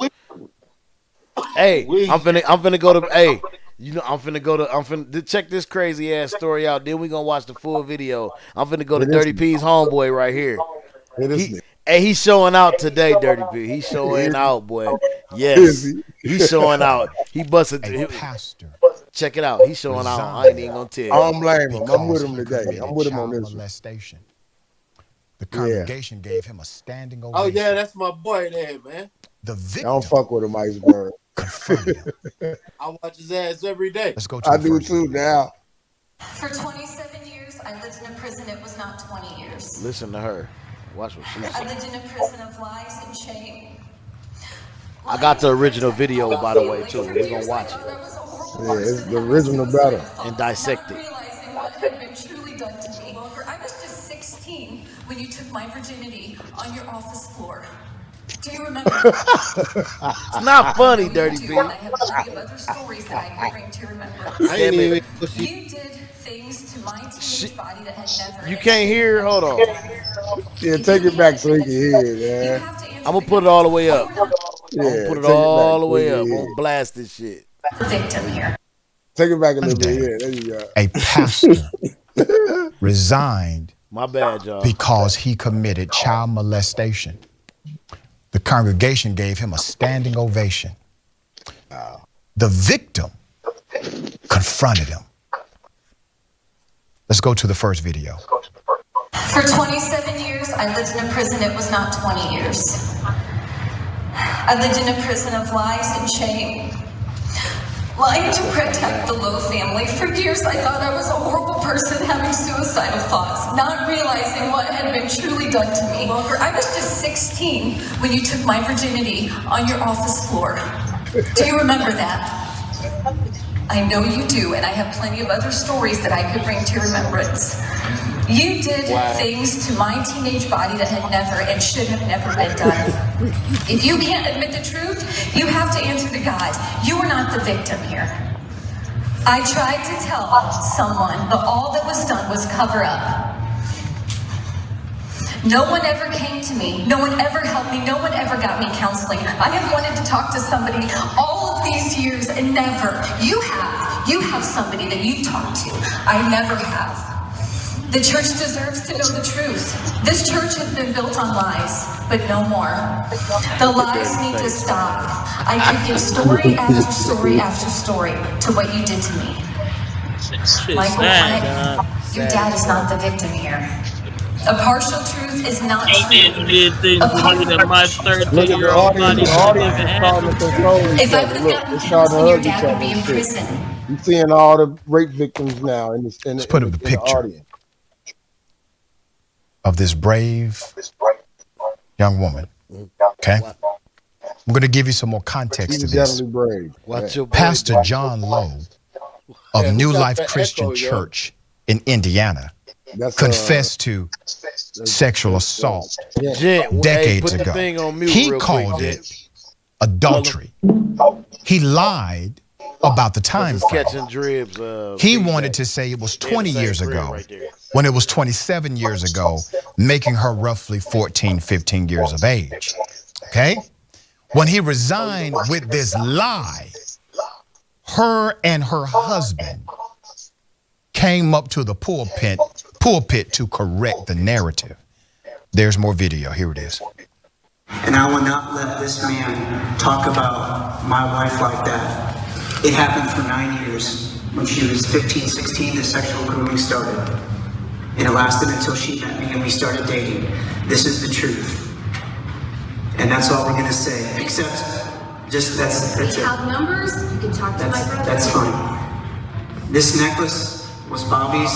Hey, "We." I'm finna go to. Hey, I'm finna check this crazy ass story out. Then we gonna watch the full video. I'm finna go to It is Dirty P's homeboy right here. it is He, hey, he's showing out today, Dirty P. He's showing out, boy. Yes, he's showing out. He busted. Check it out. He's showing out. I ain't even gonna tell I you. don't blame him. I'm with him today. I'm with him on this one. The Yeah. congregation gave him a standing Oh ovation. yeah, that's my boy there, man. The I victim don't fuck with him, Iceberg. confronted him. I watch his ass every day. Let's go to I the do first too video. now. For 27 years, I lived in a prison. It was not 20 years. Listen to her. Watch what she I said. lived in a prison of lies and shame. I got the original video, by the way, too. We're gonna watch it Yeah, it's the original better. and dissect it. Realizing what had been truly done to me. I was just 16 when you took my virginity on your office floor. Do you remember? It's not funny, Dirty do, P. and I have plenty of other stories that I can bring to your remembrance. I ain't Damn it. even know she. You did things to my teenage body that had never. You can't hear her? Hold on. Yeah, take it back so he can hear it, You man. have to answer I'm gonna put it all the way up. I'm gonna Yeah, put it take it back all the so he way can up. I'm hear gonna it. blast this shit. the victim here. Take it back a little bit. Yeah, there you go. A pastor resigned My bad, y'all. because he committed child molestation. The congregation gave him a standing ovation. The victim confronted him. Let's go to the first video. For 27 years, I lived in a prison. It was not 20 years. I lived in a prison of lies and shame. Lying to protect the Lowe family. For years, I thought I was a horrible person having suicidal thoughts, not realizing what had been truly done to me. I was just 16 when you took my virginity on your office floor. Do you remember that? I know you do, and I have plenty of other stories that I could bring to your remembrance. You did things to my teenage body that had never and should have never been done. If you can't admit the truth, you have to answer to God. You are not the victim here. I tried to tell someone, but all that was done was cover up. No one ever came to me. No one ever helped me. No one ever got me counseling. I have wanted to talk to somebody all of these years and never. You have somebody that you talk to. I never have. The church deserves to know the truth. This church has been built on lies, but no more. The lies need to stop. I could give story after story after story to what you did to me. Michael Flynn, your dad is not the victim here. A partial truth is not true. You did things to me that my Look at the 13-year-old audience. body The couldn't audience even is starting handle. to control each If I other. would have Look, gotten they're starting to counseling, your hug each dad would other be and in shit. prison. You're seeing all the rape victims now in Let's put up the the picture audience. of this brave young woman. Okay? I'm going to give you some more context to She's this. definitely brave. Watch your boy, Pastor boy. John Lowe of Yeah, who New got Life the Christian echo, yo? Church in Indiana That's confessed to sexual assault Gent, hey, decades put the ago. thing on mute He real called quick, it adultery. He lied about the time It's frame. catching dribs. He wanted to say it was 20 years ago, when it was 27 years ago, making her roughly 14, 15 years of age. Okay? When he resigned with this lie, her and her husband came up to the pulpit to correct the narrative. There's more video. Here it is. And I will not let this man talk about my wife like that. It happened for 9 years. When she was 15, 16, the sexual grooming started. And it lasted until she met me and we started dating. This is the truth. And that's all we're gonna say, except just that's it. Have numbers, you can talk to my brother. That's fine. This necklace was Bobby's.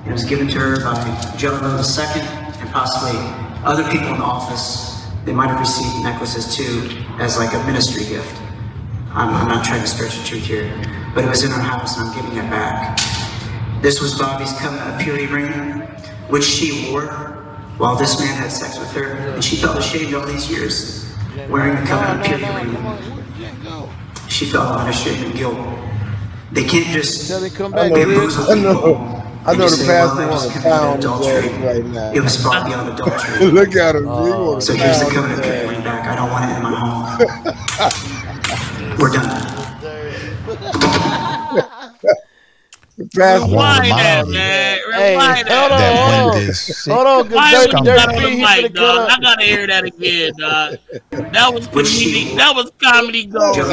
It was given to her by Joe II and possibly other people in the office. They might have received necklaces too as like a ministry gift. I'm not trying to stretch the truth here, but it was in her house and I'm giving it back. This was Bobby's covenant of purity ring, which she wore while this man had sex with her, and she felt ashamed all these years wearing the covenant of purity ring. She felt a lot of shame and guilt. They can't just bamboozle people. I know the pastor was wants to pound his ass right now. It was far beyond adultery. Look at him. He wants So to here's the pound covenant his purity ass. ring back. I don't want it in my home. We're done. Rewind that, man. Rewind that. Hold on, Why because we Dirty got on the P, he mic, finna dog? cut I up. gotta hear that again, dog. That was comedy. That was comedy gold. Here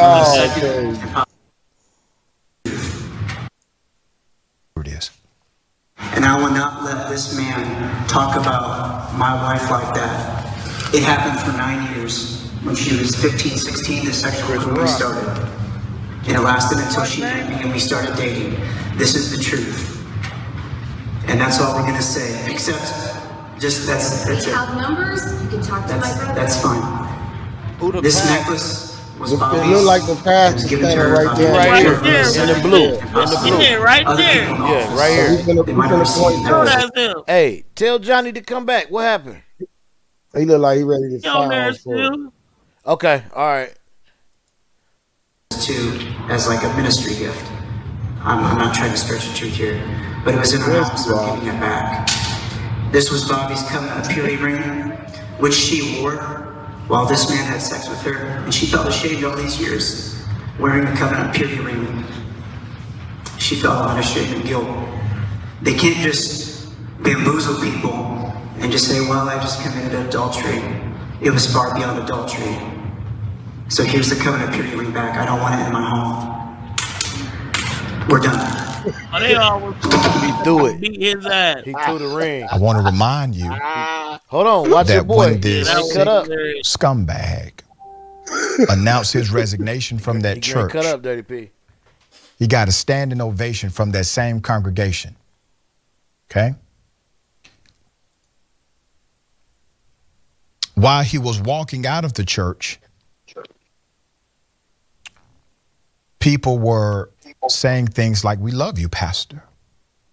it is. And I will not let this man talk about my wife like that. It happened for 9 years. When she was 15, 16, the sexual grooming started. And it lasted until she met me and we started dating. This is the truth. And that's all we're gonna say, except just that's it. Have numbers, you can talk to my brother. That's fine. This necklace was It Bobby's. look like the pastor standing right there. Right here, in the blue. In the blue. Yeah, right there. Yeah, right here. Know that's him. Hey, tell Johnny to come back. What happened? He look like he ready to He on there file for it. still. Okay, all right. Too, as like a ministry gift. I'm not trying to stretch the truth here, but it was in her house and I'm giving it back. This was Bobby's covenant of purity ring, which she wore while this man had sex with her, and she felt ashamed all these years wearing the covenant of purity ring. She felt a lot of shame and guilt. They can't just bamboozle people and just say, well, I just committed adultery. It was far beyond adultery. So here's the covenant purity ring back. I don't want it in my home. We're done. Oh, they always He threw it. beat his ass. He threw the ring. I want to remind you Hold on, watch your that boy. when this He cut up. scumbag announced his resignation from that He church, cut up, Dirty P. he got a standing ovation from that same congregation. Okay? While he was walking out of the church, people were saying things like, "We love you, Pastor."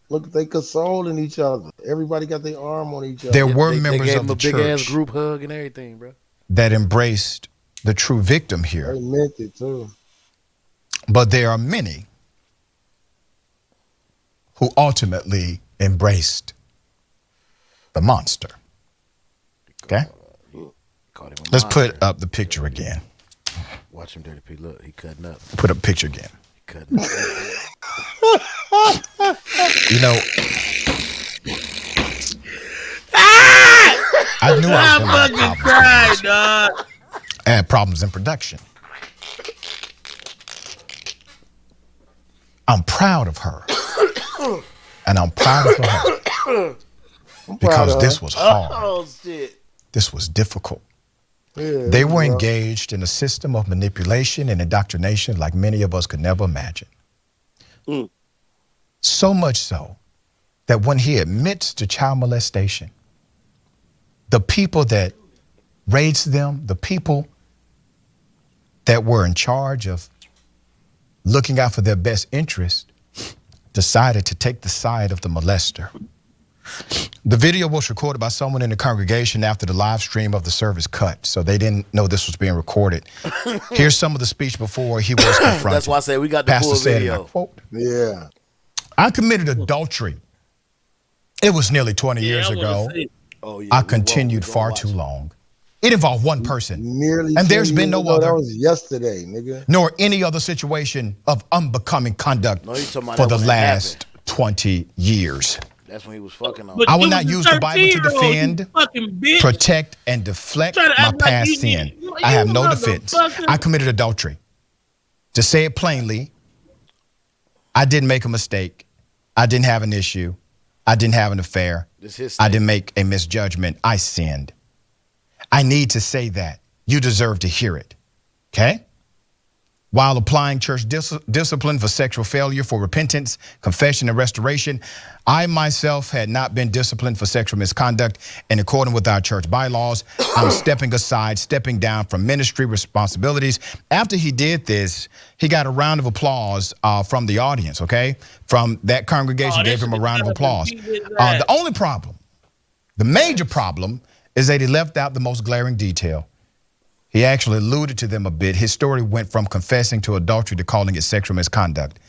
Look, they consoling each other. Everybody got their arm on each other. There were They members gave of him the a big ass church group hug and everything, bro. that embraced the true victim here. They meant it too. But there are many who ultimately embraced the monster. Okay? Let's put up the picture again. Watch him, Dirty P. Look, he cutting up. Put up a picture again. He cutting up. You know, knew I was going to have fucking problems. cried, dog. I had problems in production. I'm proud of her. And I'm proud of her. Because this was hard. Oh, shit. This was difficult. Yeah, They were engaged in a system of manipulation and indoctrination like many of us could never imagine. So much so that when he admits to child molestation, the people that raised them, the people that were in charge of looking out for their best interest, decided to take the side of the molester. The video was recorded by someone in the congregation after the live stream of the service cut, so they didn't know this was being recorded. Here's some of the speech before he was confronted. That's why I say we got the Pastor full said, video. and I quote, Yeah. I committed adultery. It was nearly 20 years ago. I continued far too long. It involved one person. Nearly. And there's been no other. That was yesterday, nigga. Nor any other situation of unbecoming conduct No, you talking about for that the when it last 20 years. That's when he was fucking on. But I will you not was a use the Bible to 13-year-old, defend, you fucking bitch. protect, and deflect Try to my act like past you- sin. you I have no defense. motherfucker. I committed adultery. To say it plainly, I didn't make a mistake. I didn't have an issue. I didn't have an affair. I didn't make a misjudgment. I sinned. I need to say that. You deserve to hear it. Okay? While applying church discipline for sexual failure for repentance, confession, and restoration, I myself had not been disciplined for sexual misconduct in accordance with our church bylaws. I'm stepping aside, stepping down from ministry responsibilities. After he did this, he got a round of applause from the audience, okay? From that congregation, gave him a round of applause. The only problem, the major problem, is that he left out the most glaring detail. He actually alluded to them a bit. His story went from confessing to adultery to calling it sexual misconduct.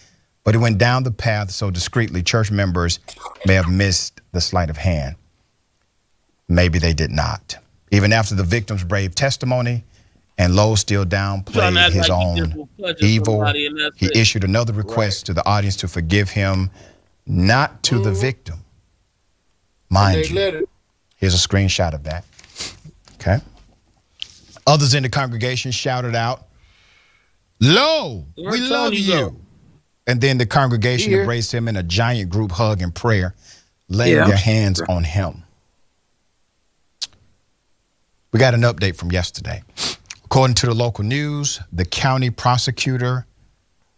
But it went down the path so discreetly, church members may have missed the sleight of hand. Maybe they did not. Even after the victim's brave testimony, and Lowe still downplayed his own evil, he issued another request to the audience to forgive him, not to the victim. Mind you, here's a screenshot of that. Okay. Others in the congregation shouted out, Lowe, we love you. And then the congregation embraced him in a giant group hug and prayer, laying their hands on him. We got an update from yesterday. According to the local news, the county prosecutor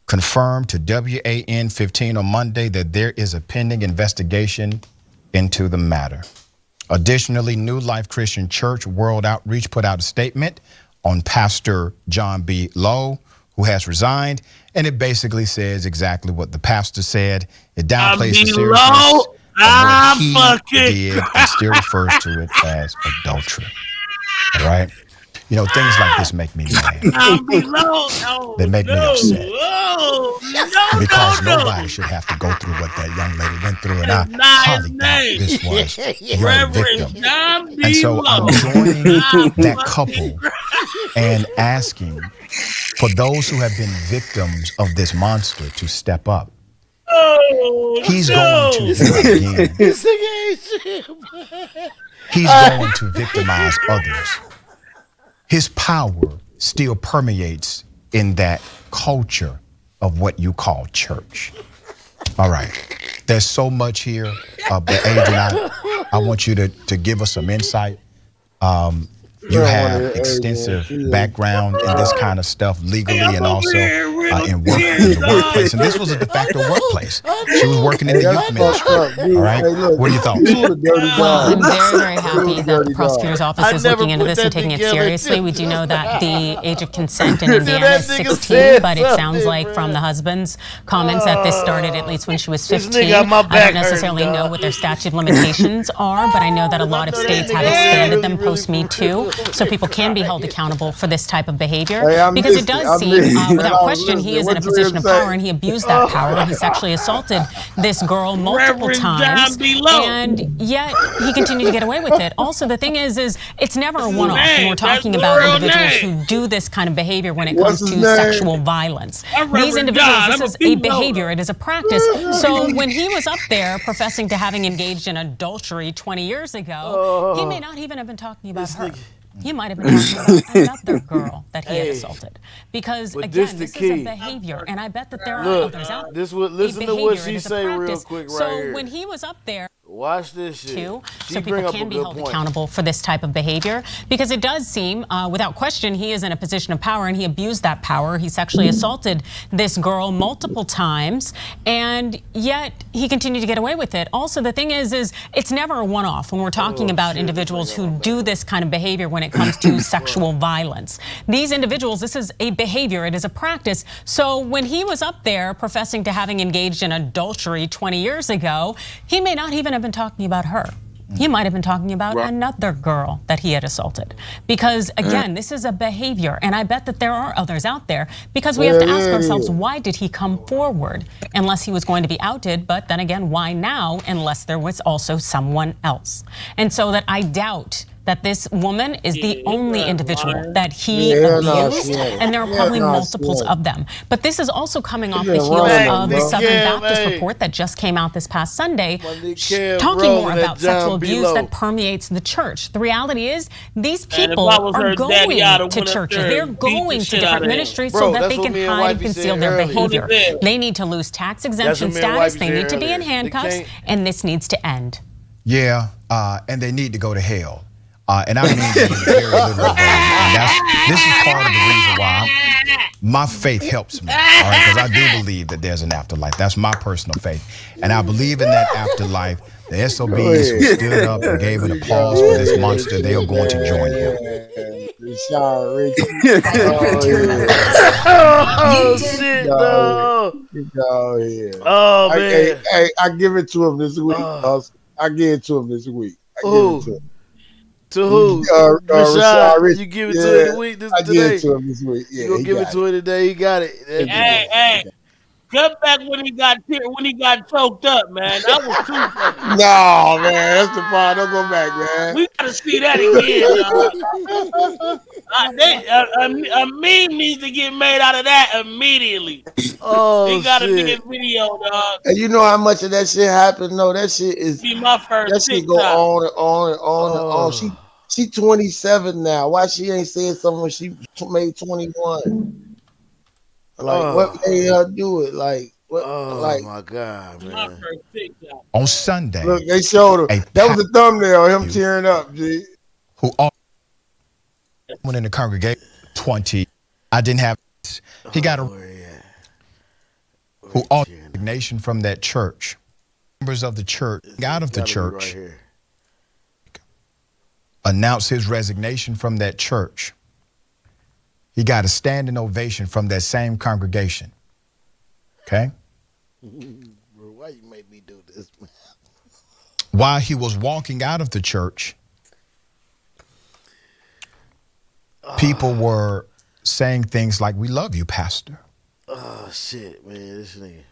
confirmed to WAN 15 on Monday that there is a pending investigation into the matter. Additionally, New Life Christian Church World Outreach put out a statement on Pastor John B. Lowe, who has resigned, and it basically says exactly what the pastor said. It downplays the seriousness of what he did and still refers to it as adultery. All right? You know, things like this make me mad. They make me upset. Because nobody should have to go through what that young lady went through, and I highly doubt this was your victim. And so I'm joining that couple and asking for those who have been victims of this monster to step up. He's going to do it again. He's going to victimize others. His power still permeates in that culture of what you call church. All right. There's so much here. But Adrian, I want you to give us some insight. You have extensive background in this kind of stuff legally and also in the workplace. And this was a de facto workplace. She was working in the youth ministry. All right? What are your thoughts? Well, I'm very, very happy that the prosecutor's office is looking into this and taking it seriously. We do know that the age of consent in Indiana is 16, but it sounds like from the husband's comments that this started at least when she was 15. I don't necessarily know what their statute of limitations are, but I know that a lot of states have expanded them post-Me Too, so people can be held accountable for this type of behavior. Because it does seem, without question, question, he is in a position of power and he abused that power. He sexually assaulted this girl multiple times, and yet he continued to get away with it. Also, the thing is it's never a one-off when we're talking about individuals who do this kind of behavior when it comes to sexual violence. These individuals, this is a behavior, it is a practice. So when he was up there professing to having engaged in adultery 20 years ago, he may not even have been talking about her. He might have been talking about another girl that he had assaulted. Because, again, this is a behavior, and I bet that there are others out there. Listen to what she say real quick right here. So when he was up there, watch this shit. So people can be held accountable for this type of behavior, because it does seem, without question, he is in a position of power and he abused that power. He sexually assaulted this girl multiple times, and yet he continued to get away with it. Also, the thing is it's never a one-off when we're talking about individuals who do this kind of behavior when it comes to sexual violence. These individuals, this is a behavior, it is a practice. So when he was up there professing to having engaged in adultery 20 years ago, he may not even have been talking about her. He might have been talking about another girl that he had assaulted. Because, again, this is a behavior, and I bet that there are others out there, because we have to ask ourselves, why did he come forward unless he was going to be outed? But then again, why now unless there was also someone else? And so that I doubt that this woman is the only individual that he abused, and there are probably multiples of them. But this is also coming off the heels of the Southern Baptist report that just came out this past Sunday, talking more about sexual abuse that permeates the church. The reality is, these people are going to churches. They're going to different ministries so that they can hide and conceal their behavior. They need to lose tax exemption status. They need to be in handcuffs, and this needs to end. Yeah, and they need to go to hell. And I mean that in very literal way. And this is part of the reason why my faith helps me, all right? Because I do believe that there's an afterlife. That's my personal faith. And I believe in that afterlife. The SOBs who stood up and gave an applause for this monster, they are going to join him. Oh, shit, no. Oh, man. Hey, I give it to him this week. I give it to him this week. I give it to him. To who? Rashad, you give it to him the week today? I give it to him this week. Yeah, you gonna give it to him today? He got it. Hey, cut back when he got choked up, man. That was too funny. No, man, that's the part. Don't go back, man. We gotta see that again, dog. A meme needs to get made out of that immediately. Oh, it gotta be a video, dog. And you know how much of that shit happened? No, that shit is. Be my first. That shit go on and on and on and on. She 27 now. Why she ain't saying something when she made 21? Like, what made her do it? Like, what? Oh my God, man! On Sunday, look, they showed her. That was the thumbnail. Him tearing up, G. Who all went in the congregation 20. I didn't have. He got a. Who all nation from that church, members of the church, out of the church, announced his resignation from that church. He got a standing ovation from that same congregation. Okay? Bro, why you make me do this, man? While he was walking out of the church, people were saying things like, "We love you, Pastor." Oh, shit, man. This nigga.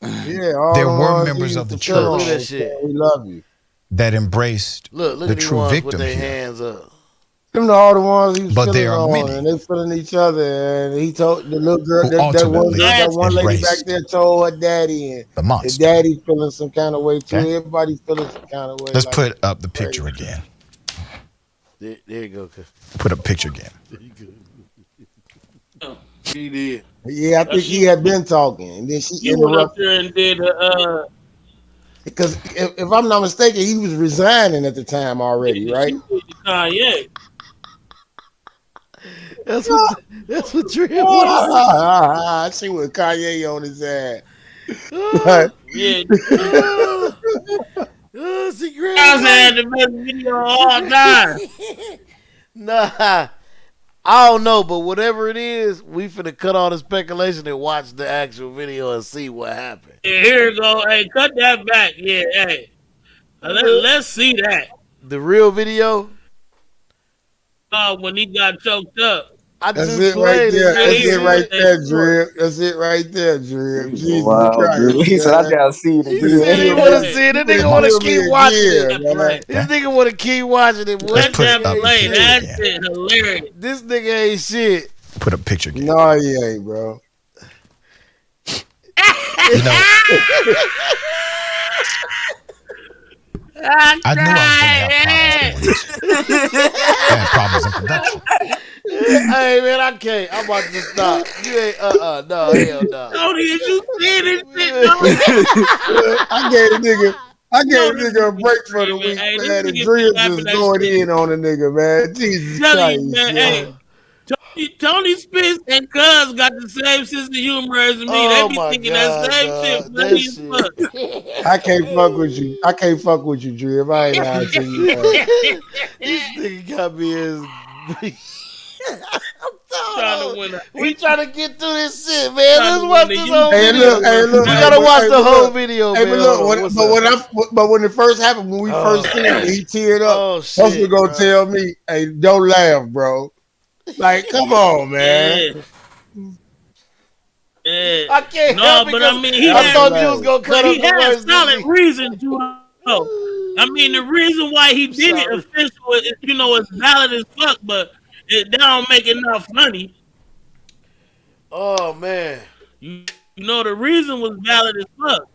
Yeah, there were members of the church that shit. We love you. That embraced the true victim with their here. hands up. Them all the ones he was But feeling there are on, many and they feeling each other. And he told the little girl, who that one lady embraced back there told her daddy, and the monster. the daddy feeling some kind of way too. Okay. Everybody feeling some kind of way. Let's like, put up the picture again. There you go. Put up a picture again. He did. Yeah, I think he had been talking, and then she went up there and did because if I'm not mistaken, he was resigning at the time already, right? Kanye. That's what Dre wanted. She with Kanye on his ass. Yeah. She had the best video of all time. Nah, I don't know, but whatever it is, we finna cut all the speculation and watch the actual video and see what happened. Yeah, here you go. Hey, cut that back. Yeah, hey. Let's see that. The real video? When he got choked up. I That's just it right played it. there. You That's ain't it see right it? there, Drip. That's it right there, Drip. Jesus Wow, Drew. Christ, He said, I man. gotta see it He again. said he Drill want to me, see it. That drill nigga want to me keep watching it. again, man. This nigga want to keep watching it. Boy, Let's that put nigga up a ain't picture shit. again. Shit, hilarious. This nigga ain't shit. Put up a picture again. No, he ain't, bro. You know, I knew I was going to have problems doing this. I had problems in production. Hey man, I can't. I'm about to stop. You ain't no, hell no. Tony, is you seeing this shit, Tony? I gave a This nigga a nigga break for the crazy, man. week, Hey, this man. And nigga be Drill rapping just that going shit. in on a nigga, man. Jesus Telling you, Christ, man. yo. Hey, Tony Spence and Cuz got the same sense of humor as me. They Oh be my thinking that god, same shit dog. That funny as shit. fuck. I can't fuck with you. I can't fuck with you, Drill. I ain't lying to you, man. This nigga got me as Trying to win a, we trying to get through this shit, man. trying Let's to watch win the this whole Hey, video. look, hey, look, We hey, gotta watch the but whole look, video, hey, man. but Hold look, on. What's up? but when it first happened, when we first seen it, he teared up. Oh Hustle shit, gonna bro. tell me, "Hey, don't laugh, bro." Like, come on, man. Yeah. Yeah. I can't No, help it but I because mean, he That I was had, thought you was hilarious. gonna but cut up he the had words to solid me. reason to, though. I mean, the reason why he did it Solid. official is, it's valid as fuck, but that don't make it not funny. Oh man. You know, the reason was valid as fuck.